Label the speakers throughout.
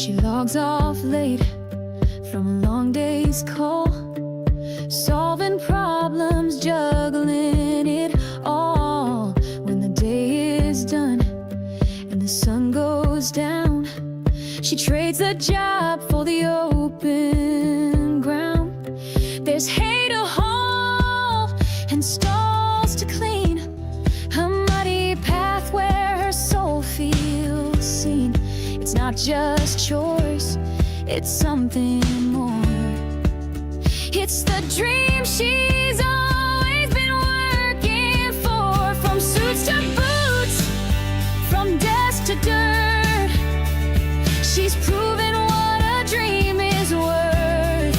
Speaker 1: She logs off late from a long day's call, solving problems, juggling it all. When the day is done and the sun goes down, she trades the job for the open ground. There's hay to haul and stalls to clean, a muddy path where her soul feels seen. It's not just chores, it's something more. It's the dream she's always been working for. From suits to boots, from desk to dirt, she's proven what a dream is worth.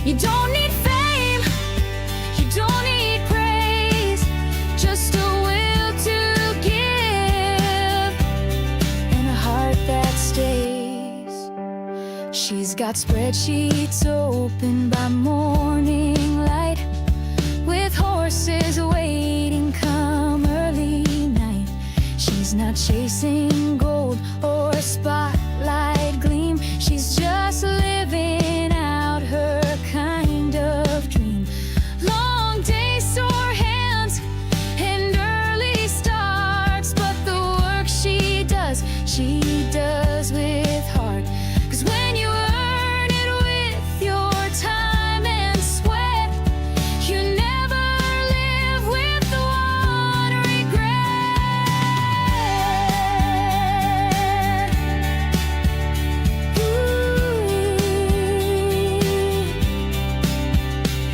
Speaker 1: You don't need fame, you don't need praise, just a will to give and a heart that stays. She's got spreadsheets open by morning light, with horses waiting come early night. She's not chasing gold or spotlight gleam, she's just living out her kind of dream. Long days, sore hands, and early starts, but the work she does with heart. 'Cause when you earn it with your time and sweat, you never live with one regret.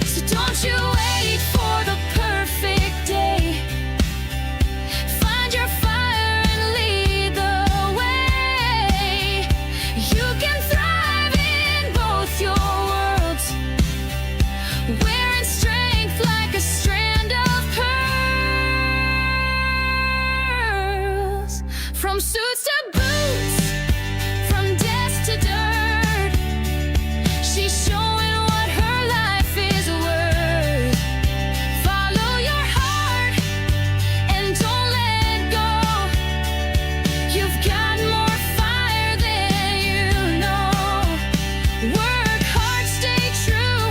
Speaker 1: So don't you wait for the perfect day. Find your fire and lead the way. You can thrive in both your worlds, wearing strength like a strand of pearls. From suits to boots, from desk to dirt, she's showing what her life is worth. Follow your heart and don't let go. You've got more fire than you know. Work hard, stay true,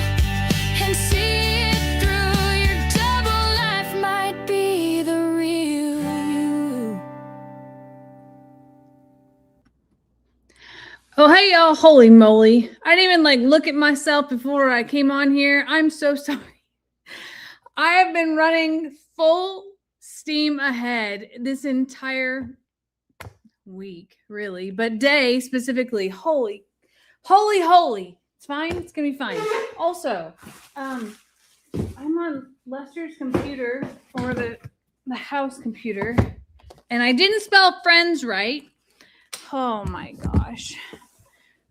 Speaker 1: and see it through. Your double life might be the real you.
Speaker 2: Oh, hey, y'all. Holy moly. I didn't even look at myself before I came on here. I'm so sorry. I have been running full steam ahead this entire week, really, but day specifically. Holy. It's fine. It's going to be fine. Also, I'm on Lester's computer, or the house computer, and I didn't spell friends right. Oh my gosh.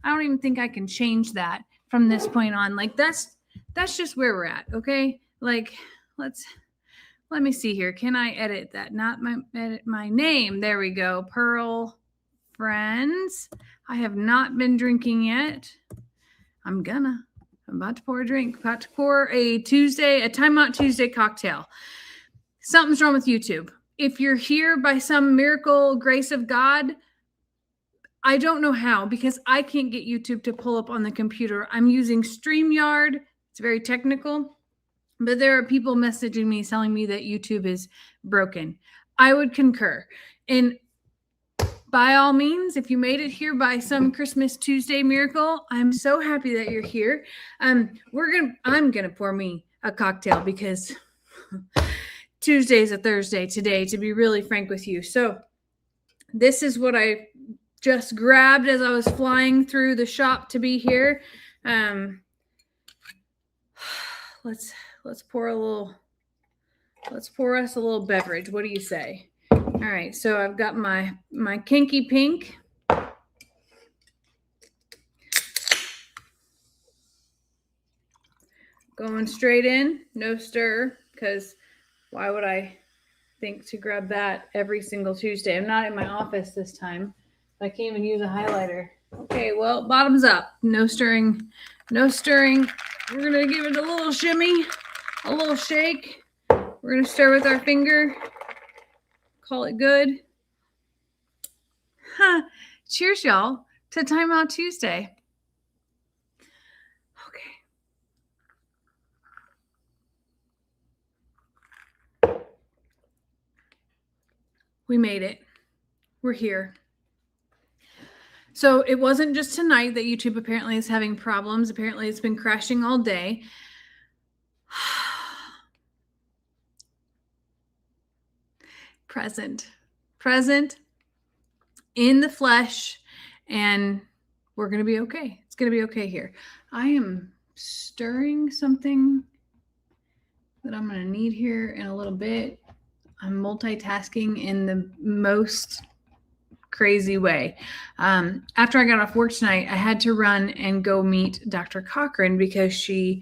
Speaker 2: I don't even think I can change that from this point on. That's just where we're at, okay? Let me see here. Can I edit that? Edit my name. There we go. Pearl Friends. I have not been drinking yet. I'm about to pour a drink. About to pour a Timeout Tuesday cocktail. Something's wrong with YouTube. If you're here by some miracle grace of God, I don't know how, because I can't get YouTube to pull up on the computer. I'm using StreamYard. It's very technical, but there are people messaging me telling me that YouTube is broken. I would concur. And by all means, if you made it here by some Christmas Tuesday miracle, I'm so happy that you're here. I'm gonna pour me a cocktail because Tuesday's a Thursday today, to be really frank with you. So this is what I just grabbed as I was flying through the shop to be here. Let's pour us a little beverage. What do you say? All right, so I've got my kinky pink. Going straight in, no stir, because why would I think to grab that every single Tuesday? I'm not in my office this time. I can't even use a highlighter. Okay, well, bottoms up. No stirring. We're going to give it a little shimmy, a little shake. We're going to stir with our finger. Call it good. Cheers, y'all, to Timeout Tuesday. Okay. We made it. We're here. So it wasn't just tonight that YouTube apparently is having problems. Apparently it's been crashing all day. Present in the flesh, and we're going to be okay. It's going to be okay here. I am stirring something that I'm going to need here in a little bit. I'm multitasking in the most crazy way. After I got off work tonight, I had to run and go meet Dr. Cochran because she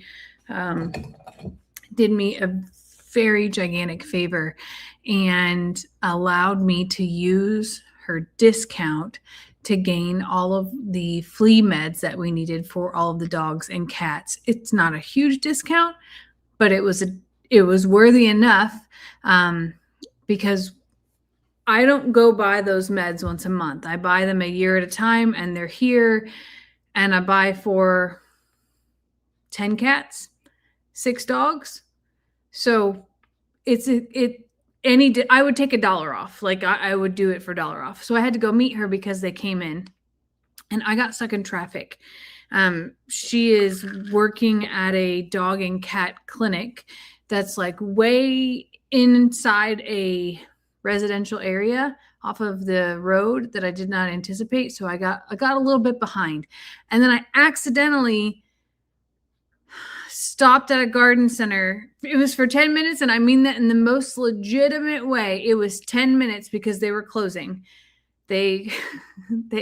Speaker 2: did me a very gigantic favor and allowed me to use her discount to gain all of the flea meds that we needed for all of the dogs and cats. It's not a huge discount, but it was worthy enough because I don't go buy those meds once a month. I buy them a year at a time, and they're here, and I buy for 10 cats, 6 dogs. So I would take $1 off. Like I would do it for $1 off. So I had to go meet her because they came in, and I got stuck in traffic. She is working at a dog and cat clinic that's like way inside a residential area off of the road that I did not anticipate. So I got a little bit behind, and then I accidentally stopped at a garden center. It was for 10 minutes, and I mean that in the most legitimate way. It was 10 minutes because they were closing. They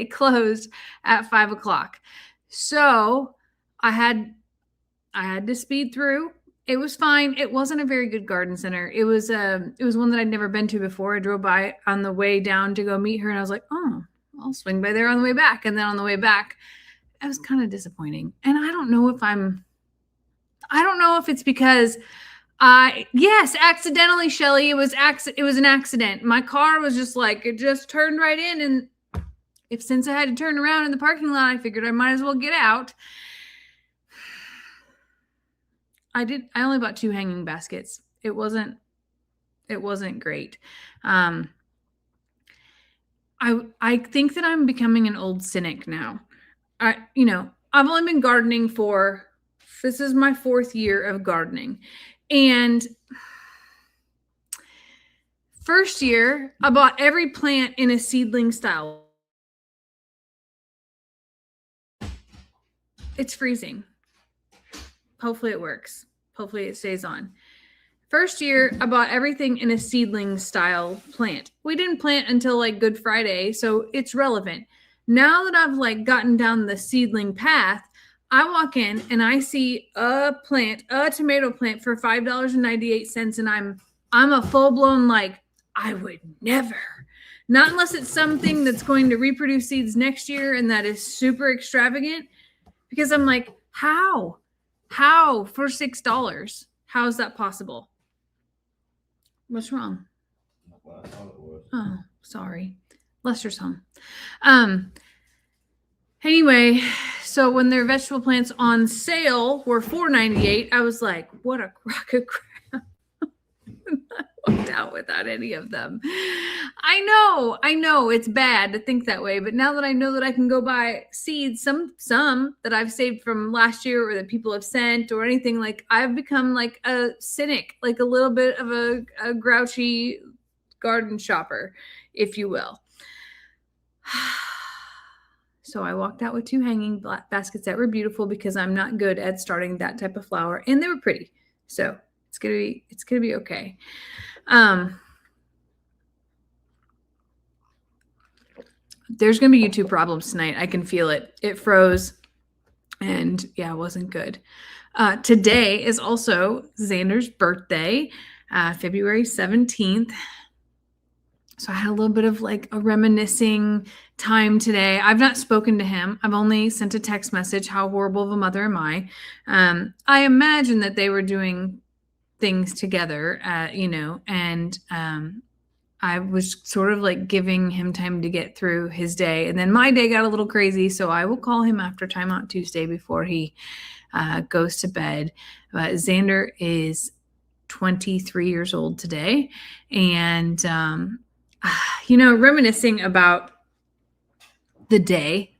Speaker 2: closed at 5 o'clock. So I had to speed through. It was fine. It wasn't a very good garden center. It was one that I'd never been to before. I drove by on the way down to go meet her, and I was like, oh, I'll swing by there on the way back. And then on the way back, it was kind of disappointing. And I don't know if it's because yes, accidentally, Shelly, it was an accident. My car was just like, it just turned right in. And since I had to turn around in the parking lot, I figured I might as well get out. I only bought 2 hanging baskets. It wasn't great. I think that I'm becoming an old cynic now. I've only been gardening this is my 4th year of gardening. And first year, I bought every plant in a seedling style. It's freezing. Hopefully it works. Hopefully it stays on. First year, I bought everything in a seedling style plant. We didn't plant until like Good Friday, so it's relevant. Now that I've gotten down the seedling path, I walk in and I see a tomato plant for $5.98, and I'm a full-blown I would never. Not unless it's something that's going to reproduce seeds next year and that is super extravagant, because I'm like, how for $6? How is that possible? What's wrong?
Speaker 3: Well, I thought it was.
Speaker 2: Oh, sorry. Lester's home. Anyway, so when their vegetable plants on sale were $4.98, I was like, what a crock of crap. I walked out without any of them. I know it's bad to think that way, but now that I know that I can go buy seeds, some that I've saved from last year or that people have sent or anything, I've become like a cynic, like a little bit of a grouchy garden shopper, if you will. So I walked out with 2 hanging baskets that were beautiful because I'm not good at starting that type of flower, and they were pretty. So it's gonna be okay. There's gonna be YouTube problems tonight. I can feel it. It froze, and yeah, it wasn't good. Today is also Xander's birthday, February 17th. So I had a little bit of a reminiscing time today. I've not spoken to him. I've only sent a text message. How horrible of a mother am I? I imagine that they were doing things together, and I was sort of like giving him time to get through his day. And then my day got a little crazy. So I will call him after Timeout Tuesday before he goes to bed. But Xander is 23 years old today. And, reminiscing about the day,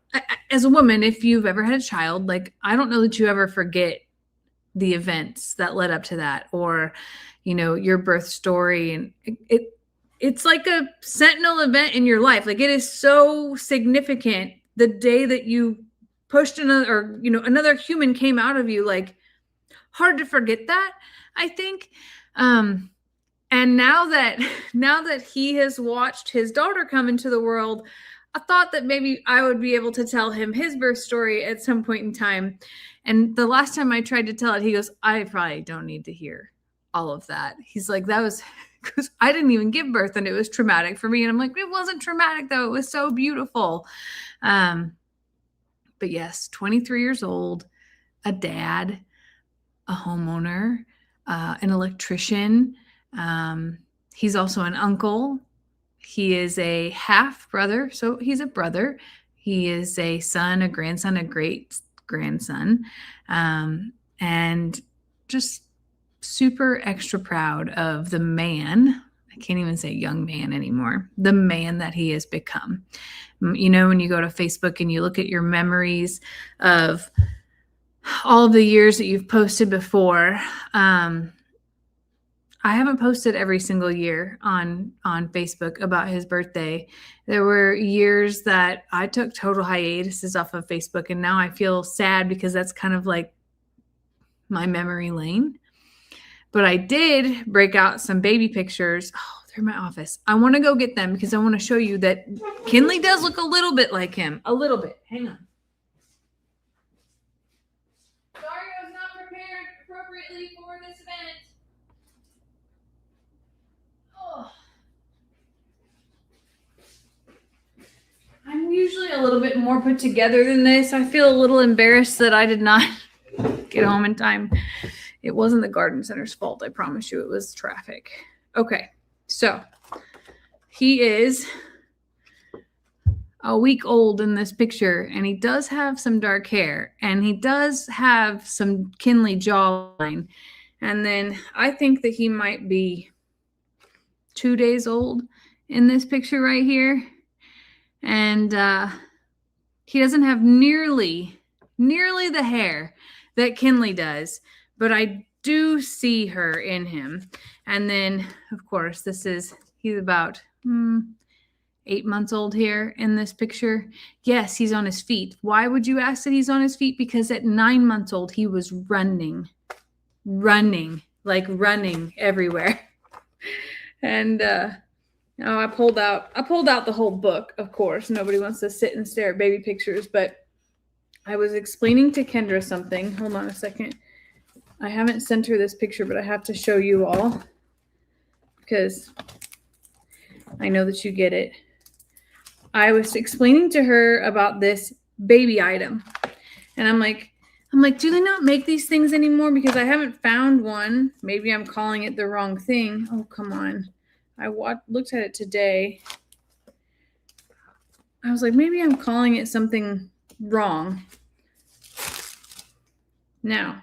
Speaker 2: as a woman, if you've ever had a child, like, I don't know that you ever forget the events that led up to that, or, your birth story. And it's like a sentinel event in your life. Like, it is so significant. The day that you pushed another human came out of you, like, hard to forget that, I think. And now that he has watched his daughter come into the world, I thought that maybe I would be able to tell him his birth story at some point in time. And the last time I tried to tell it, he goes, I probably don't need to hear all of that. He's like, that was because I didn't even give birth and it was traumatic for me. And I'm like, it wasn't traumatic though. It was so beautiful. But yes, 23 years old, a dad, a homeowner, an electrician. He's also an uncle. He is a half brother. So he's a brother. He is a son, a grandson, a great grandson. And just super extra proud of the man. I can't even say young man anymore. The man that he has become. When you go to Facebook and you look at your memories of all of the years that you've posted before, I haven't posted every single year on Facebook about his birthday. There were years that I took total hiatuses off of Facebook, and now I feel sad because that's kind of like my memory lane. But I did break out some baby pictures. Oh, they're in my office. I want to go get them because I want to show you that Kinley does look a little bit like him. A little bit. Hang on. Sorry, I was not prepared appropriately for this event. Oh. I'm usually a little bit more put together than this. I feel a little embarrassed that I did not get home in time. It wasn't the garden center's fault. I promise you, it was traffic. Okay, so he is a week old in this picture, and he does have some dark hair, and he does have some Kinley jawline. And then I think that he might be 2 days old in this picture right here. And he doesn't have nearly the hair that Kinley does, but I do see her in him. And then, of course, he's about 8 months old here in this picture. Yes, he's on his feet. Why would you ask that he's on his feet? Because at 9 months old, he was running everywhere. And I pulled out the whole book, of course. Nobody wants to sit and stare at baby pictures, but I was explaining to Kendra something. Hold on a second. I haven't sent her this picture, but I have to show you all because I know that you get it. I was explaining to her about this baby item, and I'm like, do they not make these things anymore? Because I haven't found one. Maybe I'm calling it the wrong thing. Oh, come on. I looked at it today. I was like, maybe I'm calling it something wrong. Now,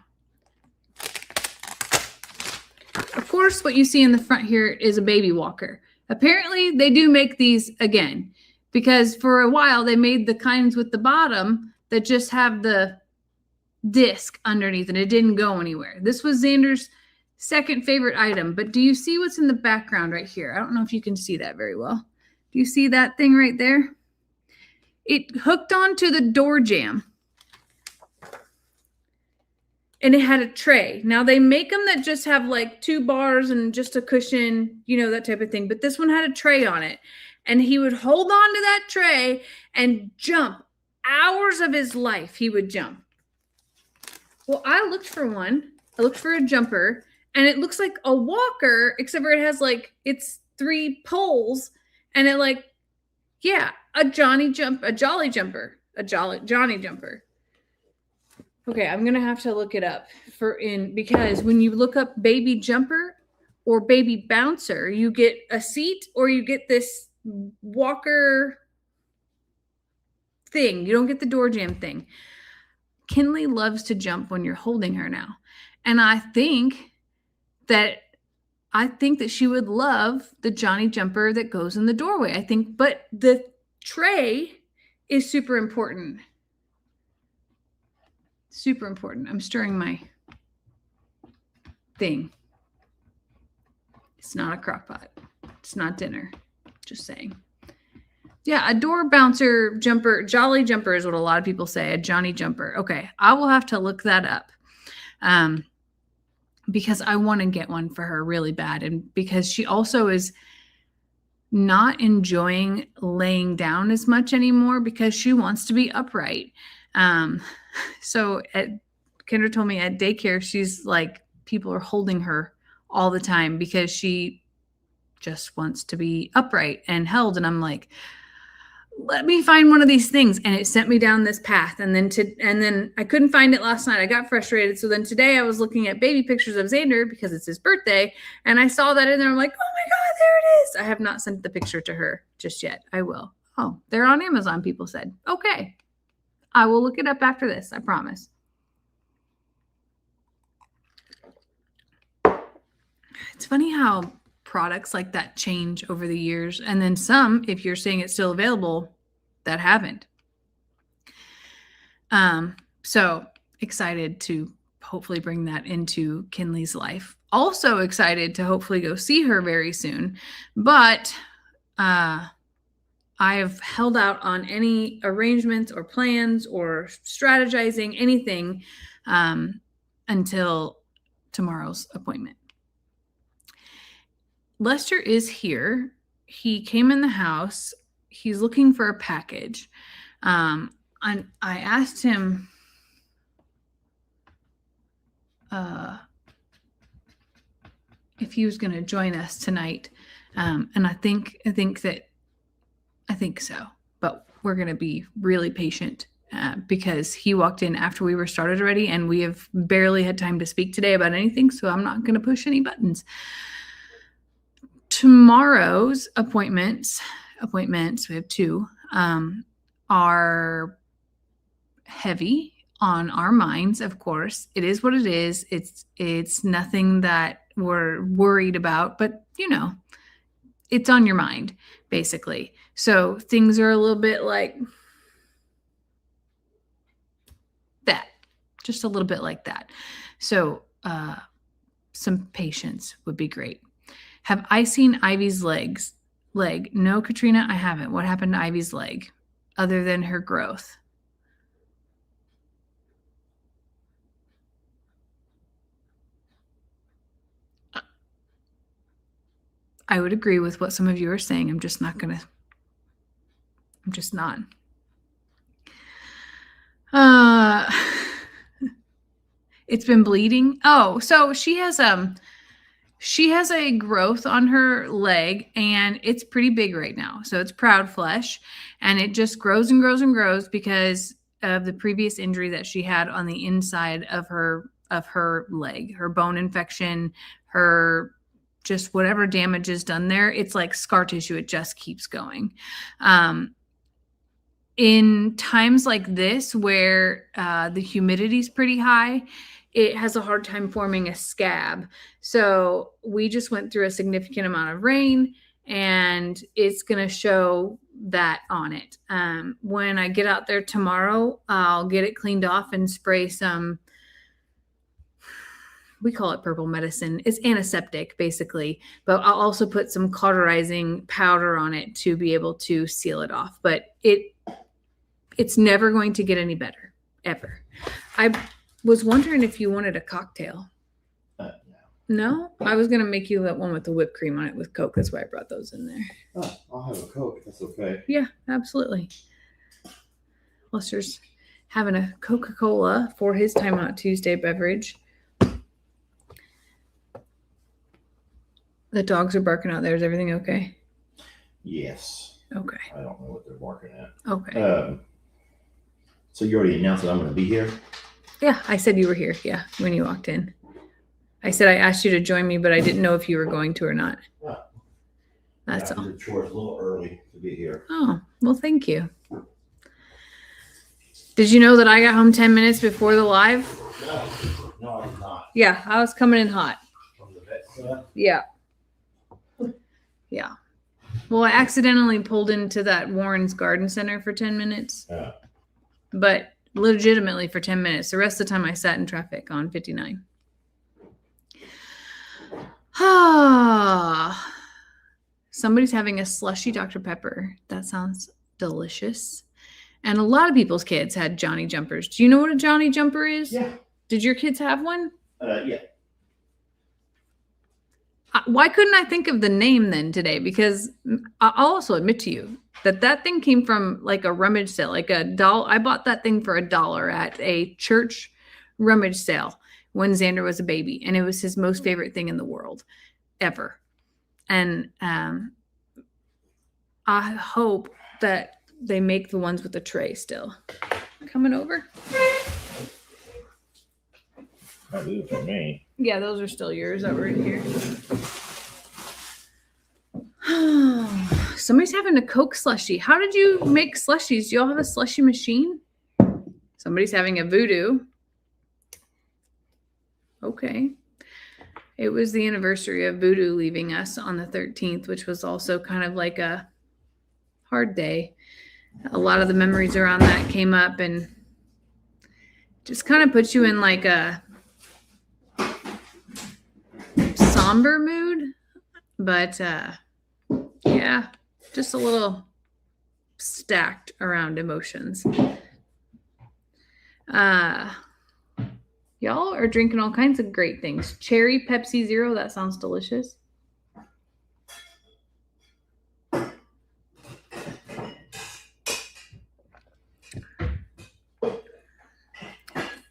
Speaker 2: of course, what you see in the front here is a baby walker. Apparently, they do make these again, because for a while they made the kinds with the bottom that just have the disc underneath and it didn't go anywhere. This was Xander's second favorite item, but do you see what's in the background right here? I don't know if you can see that very well. Do you see that thing right there? It hooked onto the door jamb. And it had a tray. Now they make them that just have like 2 bars and just a cushion, that type of thing. But this one had a tray on it. And he would hold on to that tray and jump. Hours of his life he would jump. Well, I looked for one. I looked for a jumper. And it looks like a walker, except for it has it's 3 poles. And it a Johnny jumper. Okay, I'm gonna have to look it up because when you look up baby jumper, or baby bouncer. You get a seat or you get this walker thing. You don't get the door jam thing. Kinley loves to jump when you're holding her now. And I think that she would love the Johnny jumper that goes in the doorway. But the tray is super important. Super important. I'm stirring my thing. It's not a crock pot. It's not dinner. Just saying. Yeah, a door bouncer jumper, jolly jumper is what a lot of people say, a Johnny jumper. Okay, I will have to look that up because I want to get one for her really bad. And because she also is not enjoying laying down as much anymore because she wants to be upright. So Kendra told me at daycare, she's like, people are holding her all the time because she just wants to be upright and held. And I'm like, let me find one of these things. And it sent me down this path. And then I couldn't find it last night. I got frustrated. So then today I was looking at baby pictures of Xander because it's his birthday. And I saw that in there. I'm like, oh my God, there it is. I have not sent the picture to her just yet. I will. Oh, they're on Amazon, people said. Okay. I will look it up after this. I promise. It's funny how products like that change over the years. And then some, if you're saying it's still available, that haven't. So excited to hopefully bring that into Kinley's life. Also excited to hopefully go see her very soon. But I have held out on any arrangements or plans or strategizing anything until tomorrow's appointment. Lester is here. He came in the house. He's looking for a package. And I asked him if he was going to join us tonight. And I think so. But we're going to be really patient because he walked in after we were started already, and we have barely had time to speak today about anything. So I'm not going to push any buttons. Tomorrow's appointments, we have 2, are heavy on our minds, of course. It is what it is. It's nothing that we're worried about, but it's on your mind, basically. So things are a little bit like that, just a little bit like that. So some patience would be great. Have I seen Ivy's leg? No, Katrina, I haven't. What happened to Ivy's leg other than her growth? I would agree with what some of you are saying. I'm just not. It's been bleeding. Oh, so she has a growth on her leg, and it's pretty big right now. So it's proud flesh, and it just grows and grows and grows because of the previous injury that she had on the inside of her leg, her bone infection, her just whatever damage is done there. It's like scar tissue. It just keeps going. In times like this where the humidity is pretty high, it has a hard time forming a scab. So we just went through a significant amount of rain, and it's going to show that on it. When I get out there tomorrow, I'll get it cleaned off and spray some, we call it purple medicine. It's antiseptic, basically. But I'll also put some cauterizing powder on it to be able to seal it off. But it's never going to get any better, ever. I was wondering if you wanted a cocktail.
Speaker 3: No.
Speaker 2: No? I was going to make you that one with the whipped cream on it with Coke. That's why I brought those in there.
Speaker 3: Oh, I'll have a Coke. That's okay.
Speaker 2: Yeah, absolutely. Lester's having a Coca-Cola for his Timeout Tuesday beverage. The dogs are barking out there. Is everything okay?
Speaker 3: Yes.
Speaker 2: Okay.
Speaker 3: I don't know what they're barking at.
Speaker 2: Okay.
Speaker 3: So you already announced that I'm going to be here?
Speaker 2: Yeah, I said you were here. Yeah, when you walked in. I said I asked you to join me, but I didn't know if you were going to or not.
Speaker 3: Oh.
Speaker 2: That's
Speaker 3: I
Speaker 2: all.
Speaker 3: did chores a little early to be here.
Speaker 2: Oh, well, thank you. Did you know that I got home 10 minutes before the live?
Speaker 3: No, I'm not.
Speaker 2: Yeah, I was coming in hot.
Speaker 3: From the vet stuff.
Speaker 2: Yeah. Yeah. Well, I accidentally pulled into that Warren's Garden Center for 10 minutes, but legitimately for 10 minutes. The rest of the time I sat in traffic on 59. Ah, somebody's having a slushy Dr. Pepper. That sounds delicious. And a lot of people's kids had Johnny Jumpers. Do you know what a Johnny Jumper is?
Speaker 3: Yeah.
Speaker 2: Did your kids have one?
Speaker 3: Yeah.
Speaker 2: Why couldn't I think of the name then today? Because I'll also admit to you that thing came from like a rummage sale, like a doll. I bought that thing for $1 at a church rummage sale when Xander was a baby, and it was his most favorite thing in the world ever. And I hope that they make the ones with the tray still. Coming over?
Speaker 3: Oh, these are for me.
Speaker 2: Yeah, those are still yours over in here. Somebody's having a Coke slushie. How did you make slushies? Do y'all have a slushie machine? Somebody's having a voodoo. Okay. It was the anniversary of voodoo leaving us on the 13th, which was also kind of like a hard day. A lot of the memories around that came up and just kind of puts you in like a somber mood, but yeah, just a little stacked around emotions. Y'all are drinking all kinds of great things. Cherry Pepsi Zero, that sounds delicious.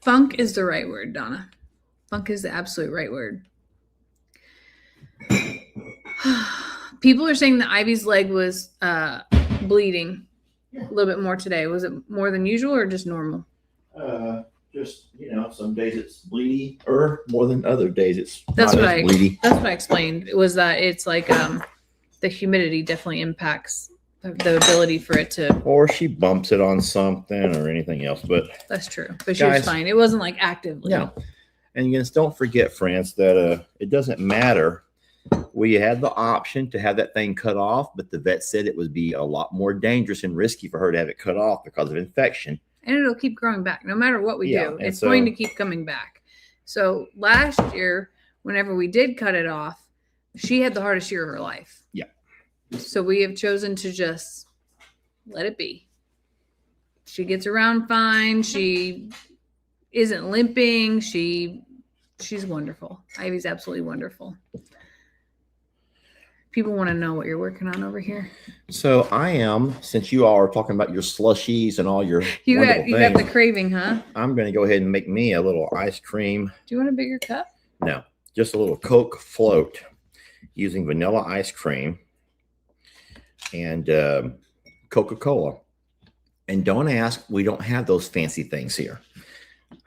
Speaker 2: Funk is the right word, Donna. Funk is the absolute right word. People are saying that Ivy's leg was bleeding a little bit more today. Was it more than usual or just normal?
Speaker 3: Just, some days it's bleedy or more than other days it's
Speaker 2: That's
Speaker 3: not
Speaker 2: what
Speaker 3: as bleedy.
Speaker 2: That's what I explained. It was that it's like the humidity definitely impacts the ability for it to.
Speaker 3: Or she bumps it on something or anything else. But
Speaker 2: that's true. But she was fine. It wasn't like actively.
Speaker 3: No. And again, don't forget, friends, that it doesn't matter. We had the option to have that thing cut off, but the vet said it would be a lot more dangerous and risky for her to have it cut off because of infection.
Speaker 2: And it'll keep growing back. No matter what we do, it's going to keep coming back. So last year, whenever we did cut it off, she had the hardest year of her life.
Speaker 3: Yeah.
Speaker 2: So we have chosen to just let it be. She gets around fine. She isn't limping. She's wonderful. Ivy's absolutely wonderful. People want to know what you're working on over here.
Speaker 3: So I am, since you all are talking about your slushies and all your
Speaker 2: you got the craving, huh?
Speaker 3: I'm going to go ahead and make me a little ice cream.
Speaker 2: Do you want a bigger cup?
Speaker 3: No, just a little Coke float using vanilla ice cream and Coca-Cola. And don't ask, we don't have those fancy things here.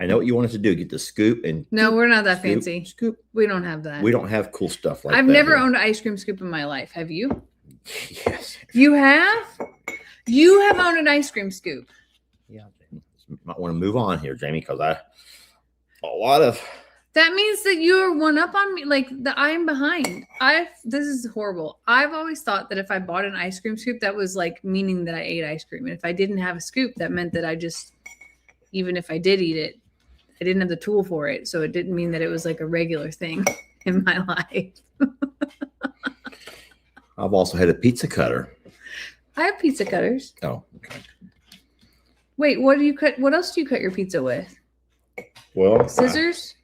Speaker 3: I know what you want us to do, get the scoop and
Speaker 2: no, we're not that fancy.
Speaker 3: Scoop.
Speaker 2: We don't have that.
Speaker 3: We don't have cool stuff like that.
Speaker 2: I've never
Speaker 3: here.
Speaker 2: owned an ice cream scoop in my life. Have you?
Speaker 3: Yes.
Speaker 2: You have? You have owned an ice cream scoop.
Speaker 3: Yeah. You might want to move on here, Jamie, because a lot of
Speaker 2: that means that you're one up on me. Like I'm behind. This is horrible. I've always thought that if I bought an ice cream scoop, that was like meaning that I ate ice cream. And if I didn't have a scoop, that meant that I just, even if I did eat it, I didn't have the tool for it. So it didn't mean that it was like a regular thing in my life.
Speaker 3: I've also had a pizza cutter.
Speaker 2: I have pizza cutters.
Speaker 3: Oh, okay.
Speaker 2: Wait, what do you cut? What else do you cut your pizza with?
Speaker 3: Well,
Speaker 2: scissors?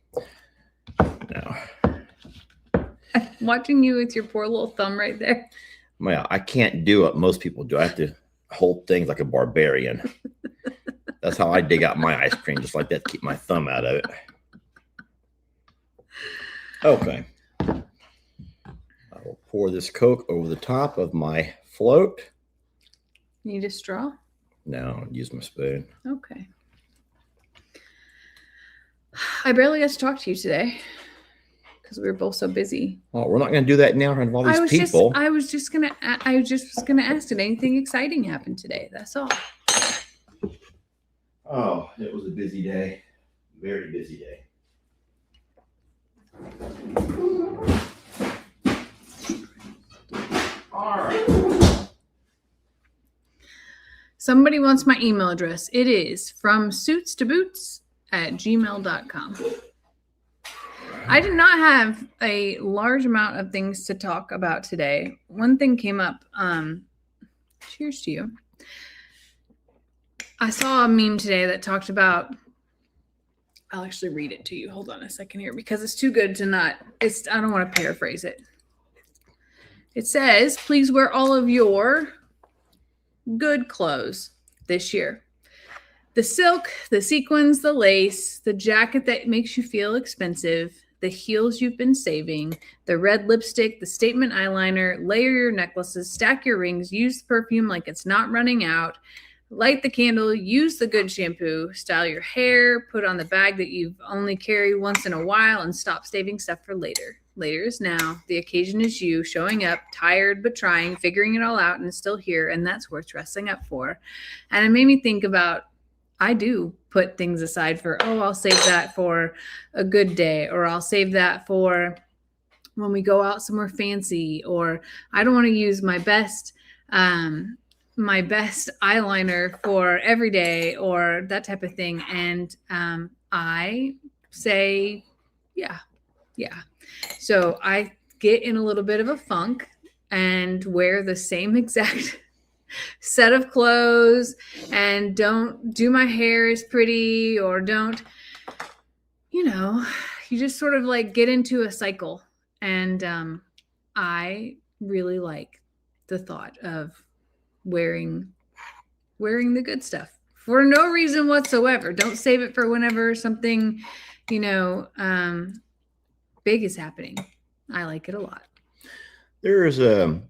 Speaker 3: No.
Speaker 2: I'm watching you with your poor little thumb right there.
Speaker 3: Well, I can't do what most people do. I have to hold things like a barbarian. That's how I dig out my ice cream, just like that, to keep my thumb out of it. Okay. I will pour this Coke over the top of my float.
Speaker 2: Need a straw?
Speaker 3: No, I'll use my spoon.
Speaker 2: Okay. I barely got to talk to you today. because we were both so busy.
Speaker 3: Well, we're not going to do that now in front of all these people.
Speaker 2: I was just gonna ask, did anything exciting happen today? That's all.
Speaker 3: Oh, it was a busy day. Very busy day. All right.
Speaker 2: Somebody wants my email address. It is from suitstoboots@gmail.com. I did not have a large amount of things to talk about today. One thing came up. Cheers to you. I saw a meme today that talked about, I'll actually read it to you. Hold on a second here because it's too good to not, I don't want to paraphrase it. It says, please wear all of your good clothes this year. The silk, the sequins, the lace, the jacket that makes you feel expensive, the heels you've been saving, the red lipstick, the statement eyeliner, layer your necklaces, stack your rings, use the perfume like it's not running out, light the candle, use the good shampoo, style your hair, put on the bag that you've only carried once in a while, and stop saving stuff for later. Later is now. The occasion is you showing up, tired but trying, figuring it all out, and still here, and that's worth dressing up for. And it made me think about, I do put things aside for, I'll save that for a good day, or I'll save that for when we go out somewhere fancy, or I don't want to use my best eyeliner for every day, or that type of thing. And I say, yeah. So I get in a little bit of a funk and wear the same exact set of clothes and don't do my hair as pretty, or don't, you just sort of like get into a cycle. And I really like the thought of wearing the good stuff for no reason whatsoever. Don't save it for whenever something, big is happening. I like it a lot.
Speaker 3: There is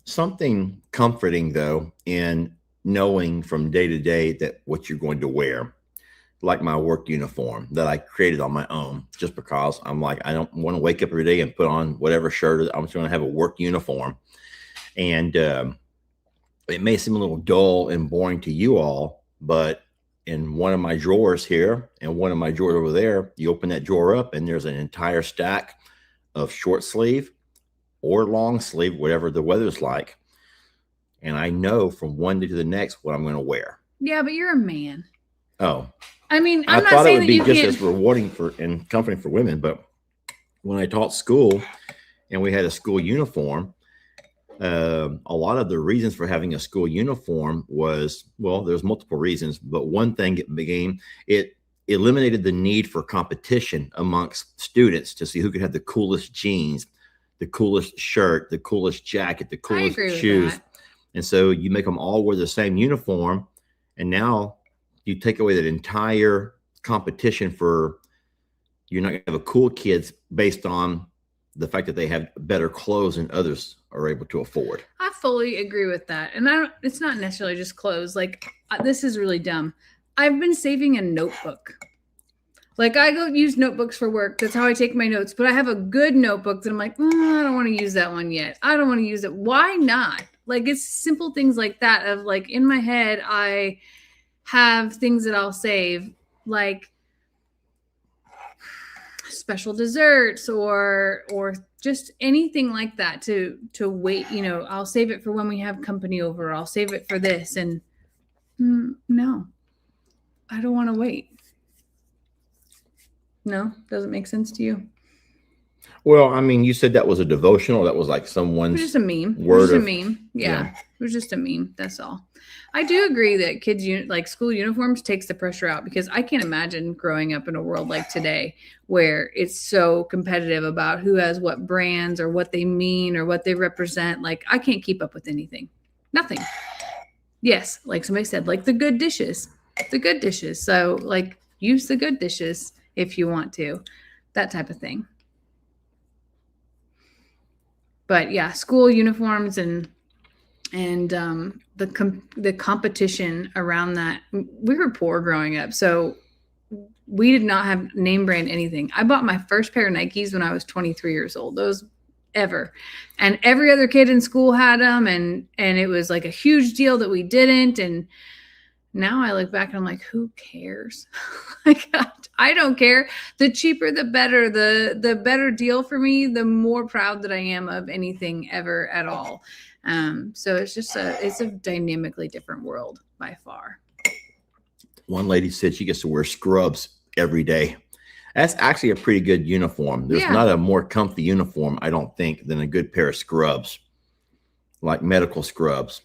Speaker 3: something comforting, though, in knowing from day to day that what you're going to wear, like my work uniform that I created on my own, just because I'm like, I don't want to wake up every day and put on whatever shirt. I'm just going to have a work uniform. And it may seem a little dull and boring to you all, but in one of my drawers here and one of my drawers over there, you open that drawer up and there's an entire stack of short sleeve or long sleeve, whatever the weather's like. And I know from one day to the next what I'm going to wear.
Speaker 2: Yeah, but you're a man.
Speaker 3: Oh.
Speaker 2: I mean,
Speaker 3: I thought it would be just as rewarding and comforting for women, but when I taught school and we had a school uniform, a lot of the reasons for having a school uniform was, there's multiple reasons, but one thing it eliminated the need for competition amongst students to see who could have the coolest jeans, the coolest shirt, the coolest jacket, the coolest shoes. And so you make them all wear the same uniform. And now you take away that entire competition for, you're not going to have a cool kids based on the fact that they have better clothes than others are able to afford.
Speaker 2: I fully agree with that. And it's not necessarily just clothes. Like, this is really dumb. I've been saving a notebook. Like, I go use notebooks for work. That's how I take my notes. But I have a good notebook that I'm like, I don't want to use that one yet. I don't want to use it. Why not? Like, it's simple things like that of, like, in my head, I have things that I'll save, like special desserts or just anything like that to wait. I'll save it for when we have company over. I'll save it for this. And no, I don't want to wait. No, doesn't make sense to you.
Speaker 3: Well, I mean, you said that was a devotional. That was like someone's.
Speaker 2: It was just a meme. Yeah, it was just a meme. That's all. I do agree that kids like school uniforms takes the pressure out, because I can't imagine growing up in a world like today where it's so competitive about who has what brands or what they mean or what they represent. Like, I can't keep up with anything. Nothing. Yes, like somebody said, like the good dishes. So, like, use the good dishes if you want to, that type of thing. But yeah, school uniforms and the competition around that. We were poor growing up, so we did not have name brand anything. I bought my first pair of Nikes when I was 23 years old. Those ever. And every other kid in school had them. And it was like a huge deal that we didn't. And now I look back and I'm like, who cares? Like, I don't care. The cheaper, the better. The better deal for me, the more proud that I am of anything ever at all. So it's just it's a dynamically different world by far.
Speaker 3: One lady said she gets to wear scrubs every day. That's actually a pretty good uniform. There's not a more comfy uniform, I don't think, than a good pair of scrubs, like medical scrubs.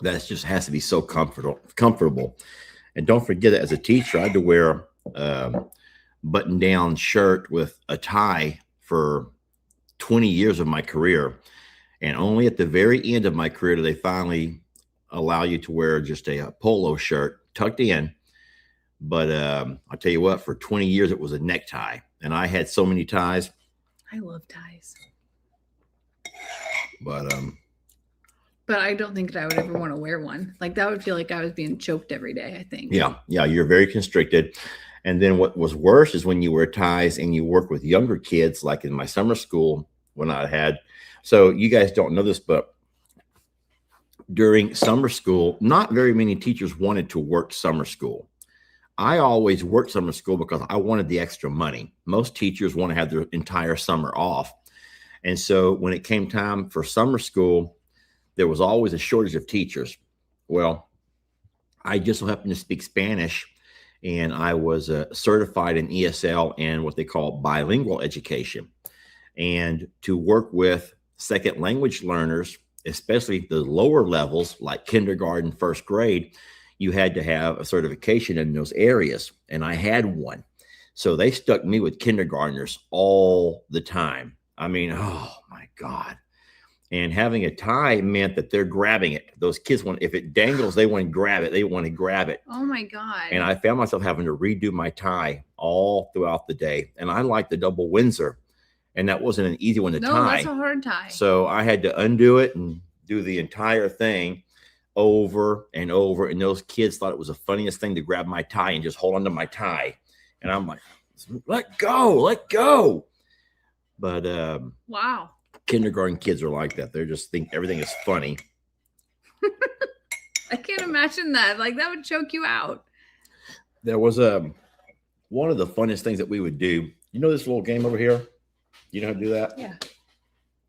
Speaker 3: That just has to be so comfortable. And don't forget that as a teacher, I had to wear a button-down shirt with a tie for 20 years of my career. And only at the very end of my career do they finally allow you to wear just a polo shirt tucked in. But I'll tell you what, for 20 years, it was a necktie. And I had so many ties.
Speaker 2: I love ties.
Speaker 3: But
Speaker 2: I don't think that I would ever want to wear one. Like, that would feel like I was being choked every day, I think.
Speaker 3: Yeah, you're very constricted. And then what was worse is when you wear ties and you work with younger kids, like in my summer school when I had. So you guys don't know this, but during summer school, not very many teachers wanted to work summer school. I always worked summer school because I wanted the extra money. Most teachers want to have their entire summer off. And so when it came time for summer school, there was always a shortage of teachers. Well, I just so happened to speak Spanish, and I was certified in ESL and what they call bilingual education. And to work with second language learners, especially the lower levels like kindergarten, first grade, you had to have a certification in those areas. And I had one. So they stuck me with kindergartners all the time. I mean, oh my God. And having a tie meant that they're grabbing it. Those kids want, if it dangles, they want to grab it. They want to grab it.
Speaker 2: Oh my God.
Speaker 3: And I found myself having to redo my tie all throughout the day. And I like the double Windsor. And that wasn't an easy one to tie.
Speaker 2: No, that's a hard tie.
Speaker 3: So I had to undo it and do the entire thing over and over. And those kids thought it was the funniest thing to grab my tie and just hold onto my tie. And I'm like, let go. But
Speaker 2: wow.
Speaker 3: Kindergarten kids are like that. They just think everything is funny.
Speaker 2: I can't imagine that. Like, that would choke you out.
Speaker 3: There was one of the funniest things that we would do. You know this little game over here? You know how to do that?
Speaker 2: Yeah.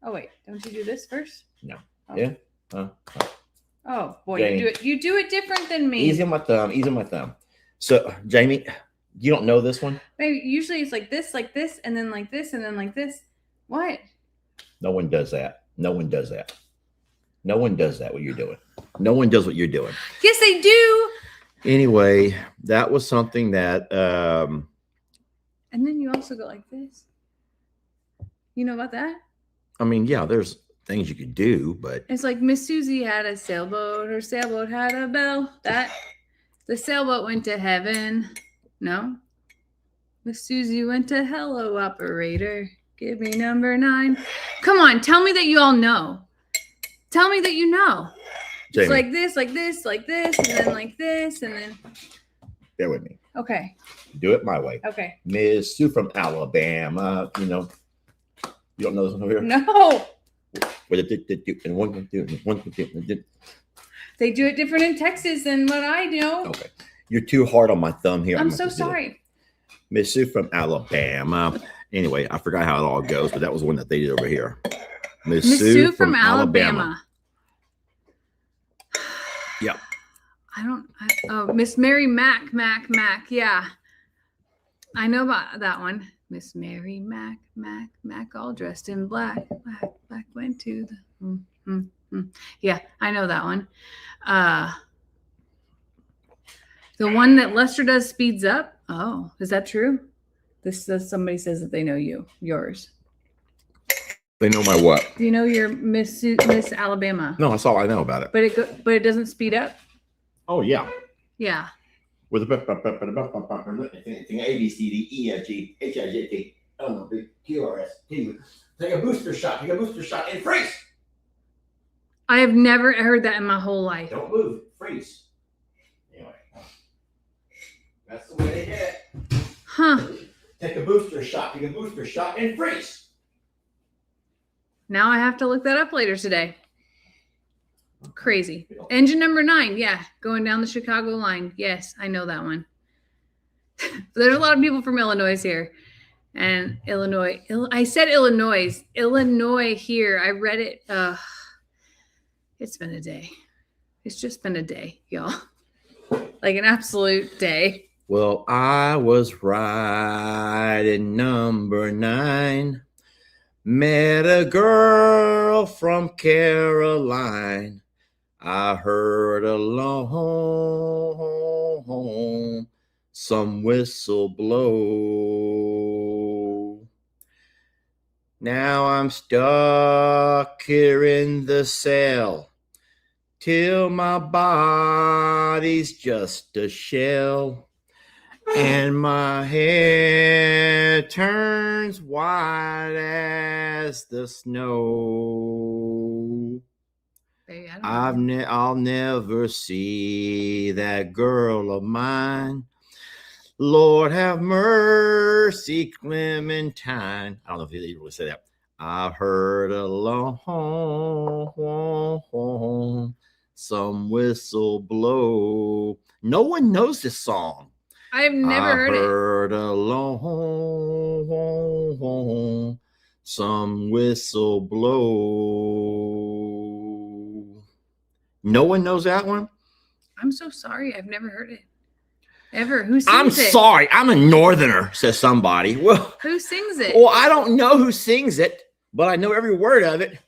Speaker 2: Oh wait, don't you do this first?
Speaker 3: No.
Speaker 2: Oh.
Speaker 3: Yeah.
Speaker 2: Oh boy,
Speaker 3: Jamie.
Speaker 2: you do it different than me.
Speaker 3: Easy on my thumb. So Jamie, you don't know this one?
Speaker 2: Maybe usually it's like this, and then like this, and then like this. What?
Speaker 3: No one does that. No one does that. No one does that. What you're doing? No one does what you're doing.
Speaker 2: Yes, they do.
Speaker 3: Anyway, that was something that.
Speaker 2: And then you also go like this. You know about that?
Speaker 3: I mean, yeah, there's things you could do, but
Speaker 2: It's like Miss Susie had a sailboat. Her sailboat had a bell. The sailboat went to heaven. No. Miss Susie went to hello, operator. Give me number 9. Come on, tell me that you all know. Tell me that you know.
Speaker 3: Jamie,
Speaker 2: It's like this, like this, like this, and then like this, and then.
Speaker 3: bear with me.
Speaker 2: Okay.
Speaker 3: Do it my way.
Speaker 2: Okay.
Speaker 3: Miss Sue from Alabama. You know, you don't know this one over here?
Speaker 2: No.
Speaker 3: And one.
Speaker 2: They do it different in Texas than what I know.
Speaker 3: Okay. You're too hard on my thumb here.
Speaker 2: I'm so sorry.
Speaker 3: Miss Sue from Alabama. Anyway, I forgot how it all goes, but that was one that they did over here.
Speaker 2: Miss Sue from Alabama.
Speaker 3: Yep.
Speaker 2: Oh, Miss Mary Mac. Yeah. I know about that one. Miss Mary Mac, all dressed in black went to the. Yeah, I know that one. The one that Lester does speeds up. Oh, is that true? This says somebody says that they know yours.
Speaker 3: They know my what?
Speaker 2: Do you know your Miss Alabama?
Speaker 3: No, that's all I know about it.
Speaker 2: But it doesn't speed up.
Speaker 3: Oh yeah.
Speaker 2: Yeah.
Speaker 3: With a A B C D E F G H I J K L M N O P Q R S T. Take a booster shot and freeze.
Speaker 2: I have never heard that in my whole life.
Speaker 3: Don't move. Freeze. Anyway, that's the way they did it.
Speaker 2: Huh.
Speaker 3: Take a booster shot. Take a booster shot and freeze.
Speaker 2: Now I have to look that up later today. Crazy. Engine number 9. Yeah. Going down the Chicago line. Yes, I know that one. There's a lot of people from Illinois here. And Illinois. I said Illinois. Illinois here. I read it. It's been a day. It's just been a day, y'all. Like an absolute day.
Speaker 3: Well, I was riding number 9. Met a girl from Caroline. I heard a some whistle blow. Now I'm stuck here in the cell till my body's just a shell. And my hair turns white as the snow.
Speaker 2: Baby,
Speaker 3: I'll never see that girl of mine. Lord have mercy, Clementine. I don't know if you really say that. I heard a some whistle blow. No one knows this song.
Speaker 2: I've never heard it.
Speaker 3: I heard a some whistle blow. No one knows that one?
Speaker 2: I'm so sorry. I've never heard it. Ever. Who sings
Speaker 3: I'm
Speaker 2: it?
Speaker 3: sorry. I'm a northerner, says somebody. Well,
Speaker 2: who sings it?
Speaker 3: Well, I don't know who sings it, but I know every word of it.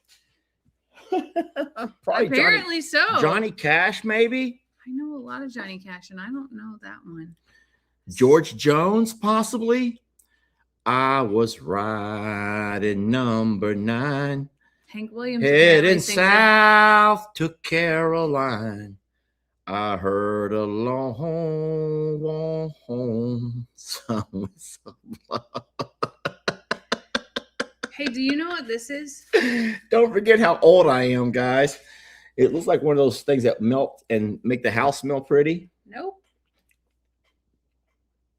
Speaker 3: Probably
Speaker 2: Apparently so.
Speaker 3: Johnny Cash, maybe?
Speaker 2: I know a lot of Johnny Cash, and I don't know that one.
Speaker 3: George Jones, possibly? I was riding number 9.
Speaker 2: Hank Williams.
Speaker 3: Heading south to Caroline. I heard a some.
Speaker 2: Hey, do you know what this is?
Speaker 3: Don't forget how old I am, guys. It looks like one of those things that melt and make the house smell pretty.
Speaker 2: Nope.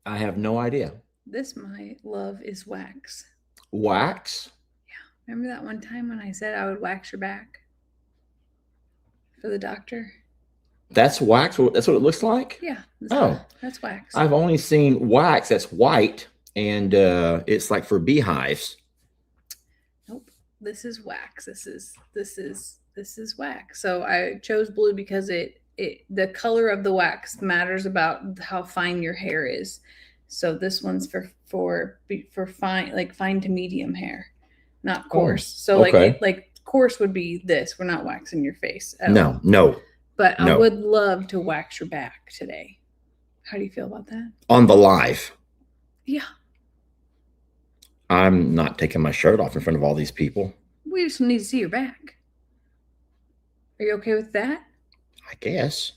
Speaker 3: I have no idea.
Speaker 2: This, my love, is wax.
Speaker 3: Wax?
Speaker 2: Yeah. Remember that one time when I said I would wax your back for the doctor?
Speaker 3: That's wax? That's what it looks like?
Speaker 2: Yeah. That's wax.
Speaker 3: I've only seen wax that's white, and it's like for beehives.
Speaker 2: Nope. This is wax. This is wax. So I chose blue because the color of the wax matters about how fine your hair is. So this one's for fine, like fine to medium hair, not coarse. So
Speaker 3: okay.
Speaker 2: like coarse would be this. We're not waxing your face.
Speaker 3: No.
Speaker 2: But I would love to wax your back today. How do you feel about that?
Speaker 3: On the live.
Speaker 2: Yeah.
Speaker 3: I'm not taking my shirt off in front of all these people.
Speaker 2: We just need to see your back. Are you okay with that?
Speaker 3: I guess.